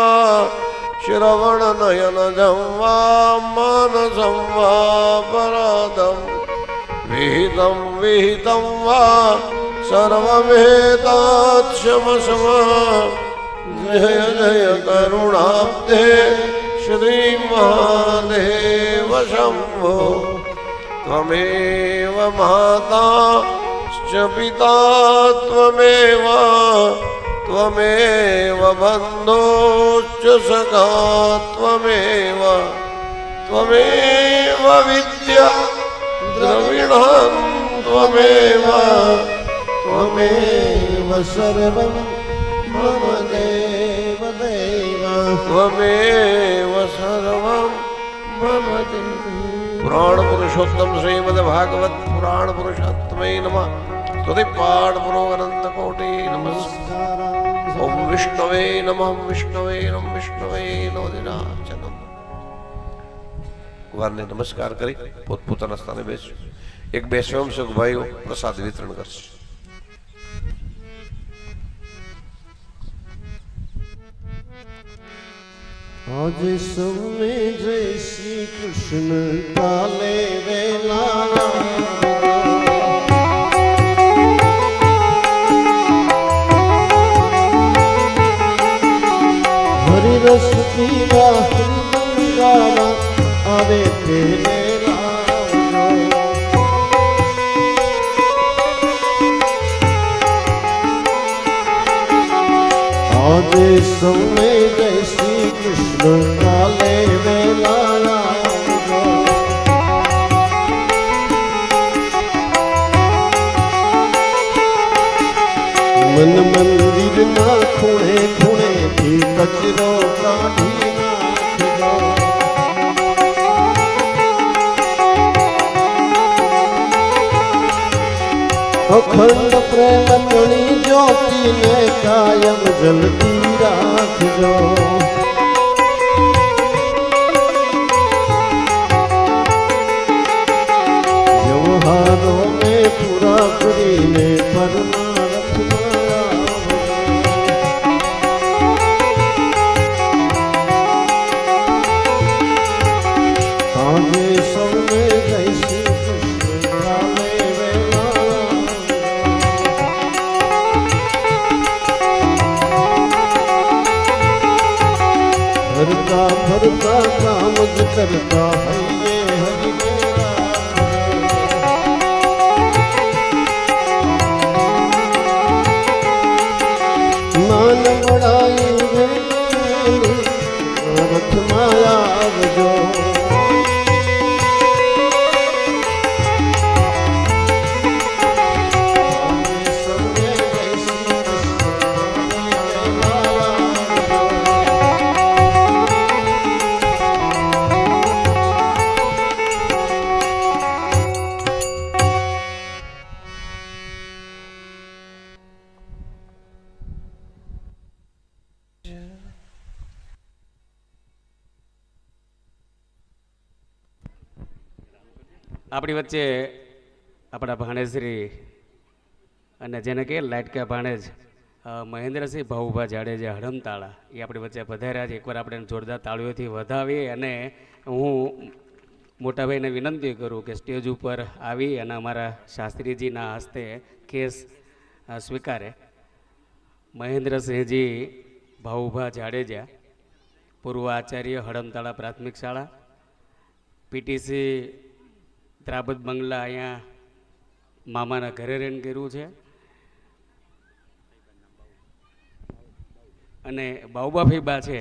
श्रवण नयन जम्वा मानसं वा परादं विहितं विहितं वा सर्वमेतत्क्षमस्व जय जय करुणाब्धे श्रीमहादेव शम्भो त्वमेव माता च पिता त्वमेव त्वमेव बन्धुश्च सखा त्वमेव त्वमेव विद्या द्रविणं त्वमेव त्वमेव सर्वं मम देव देव त्वमेव सर्वं मम देव पुराण पुरुषोत्तम श्रीमद् भागवत पुराण पुरुषोत्तमे नमः स्तुति पाठ पुरोगनंद कोटि नमस्कार ओम विष्णवे नमः विष्णवे नमः विष्णवे नमो दिनाचनम ભગવાનને નમસ્કાર કરી પોતપોતાના સ્થાને બેસ્યો એક બે સ્વયંસેવક ભાઈઓ પ્રસાદ વિતરણ કરશે आज सबने जय श्री कृष्ण काले वेला हरि रस पीवा हरि मंगावा आवे तेरे लावो आज सबने जय श्री कृष्ण काले वेला मन मंदिर ना खूणे खूणे थी कचरो काढ़ी नाखजो अखंड प्रेम मणि ज्योति ने कायम जलती राखजो व्यवहारों में पूरा करीने परमार्थ आगे सबने जय श्री कृष्ण काले वेला આપણી વચ્ચે આપણા ભાણેશ્રી અને જેને કે લાટકા ભાણેજ મહેન્દ્રસિંહ ભાઉભા જાડેજા હડમતાળા એ આપણી વચ્ચે પધાર્યા છે. એકવાર આપણે જોરદાર તાળીઓથી વધાવીએ અને હું મોટાભાઈને વિનંતી કરું કે સ્ટેજ ઉપર આવી અને અમારા શાસ્ત્રીજીના હસ્તે કેસ સ્વીકારે. મહેન્દ્રસિંહજી ભાઉભા જાડેજા, પૂર્વ આચાર્ય, હડમતાળા પ્રાથમિક શાળા, પીટીસી ત્રાબત બંગલા અહીંયા મામાના ઘરે રહીને કર્યું છે. અને બાઉબા ફીબા છે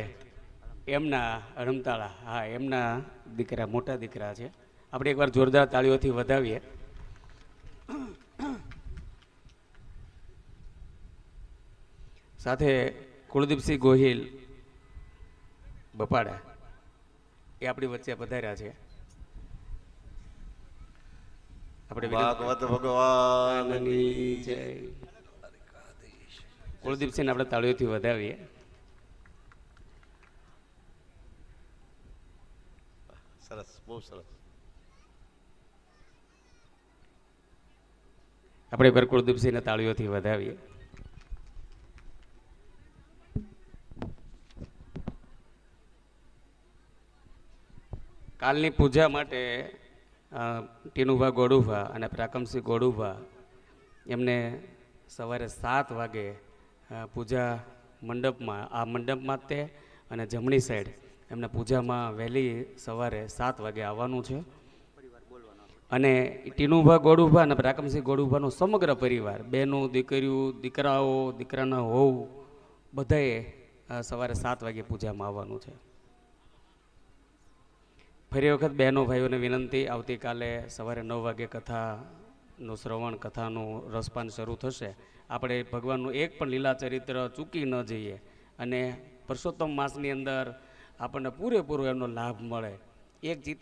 એમના હડમતાળા, હા એમના દીકરા, મોટા દીકરા છે. આપણે એકવાર જોરદાર તાળીઓથી વધાવીએ. સાથે કુલદીપસિંહ ગોહિલ બપાડા એ આપણી વચ્ચે પધાર્યા છે. આપણે ભાગવત ભગવાનની જય. કુલદીપસિંહ આપણે તાળીઓથી વધાવીએ. સરસ, બહુ સરસ. આપણે એકવાર કુલદીપસિંહને તાળીઓથી વધાવીએ. કાલની પૂજા માટે ટીનુભા ગોડુભા અને પ્રાકમસિંહ ગોડુભા એમને સવારે 7 વાગે પૂજા મંડપમાં, આ મંડપમાં તે અને જમણી સાઈડ એમને પૂજામાં વહેલી સવારે 7 વાગે આવવાનું છે. અને ટીનુભા ગોડુભા અને પ્રાકમસિંહ ગોડુભાનો સમગ્ર પરિવાર, બહેનો, દીકરીઓ, દીકરાઓ, દીકરાના હોવ, બધાએ સવારે 7 વાગે પૂજામાં આવવાનું છે. ફરી વખત બહેનો ભાઈઓને વિનંતી, આવતીકાલે સવારે 9 વાગે કથાનું શ્રવણ, કથાનું રસપાન શરૂ થશે. આપણે ભગવાનનું એક પણ લીલા ચરિત્ર ચૂકી ન જઈએ અને પુરુષોત્તમ માસની અંદર આપણને પૂરેપૂરો એમનો લાભ મળે. એક જીતે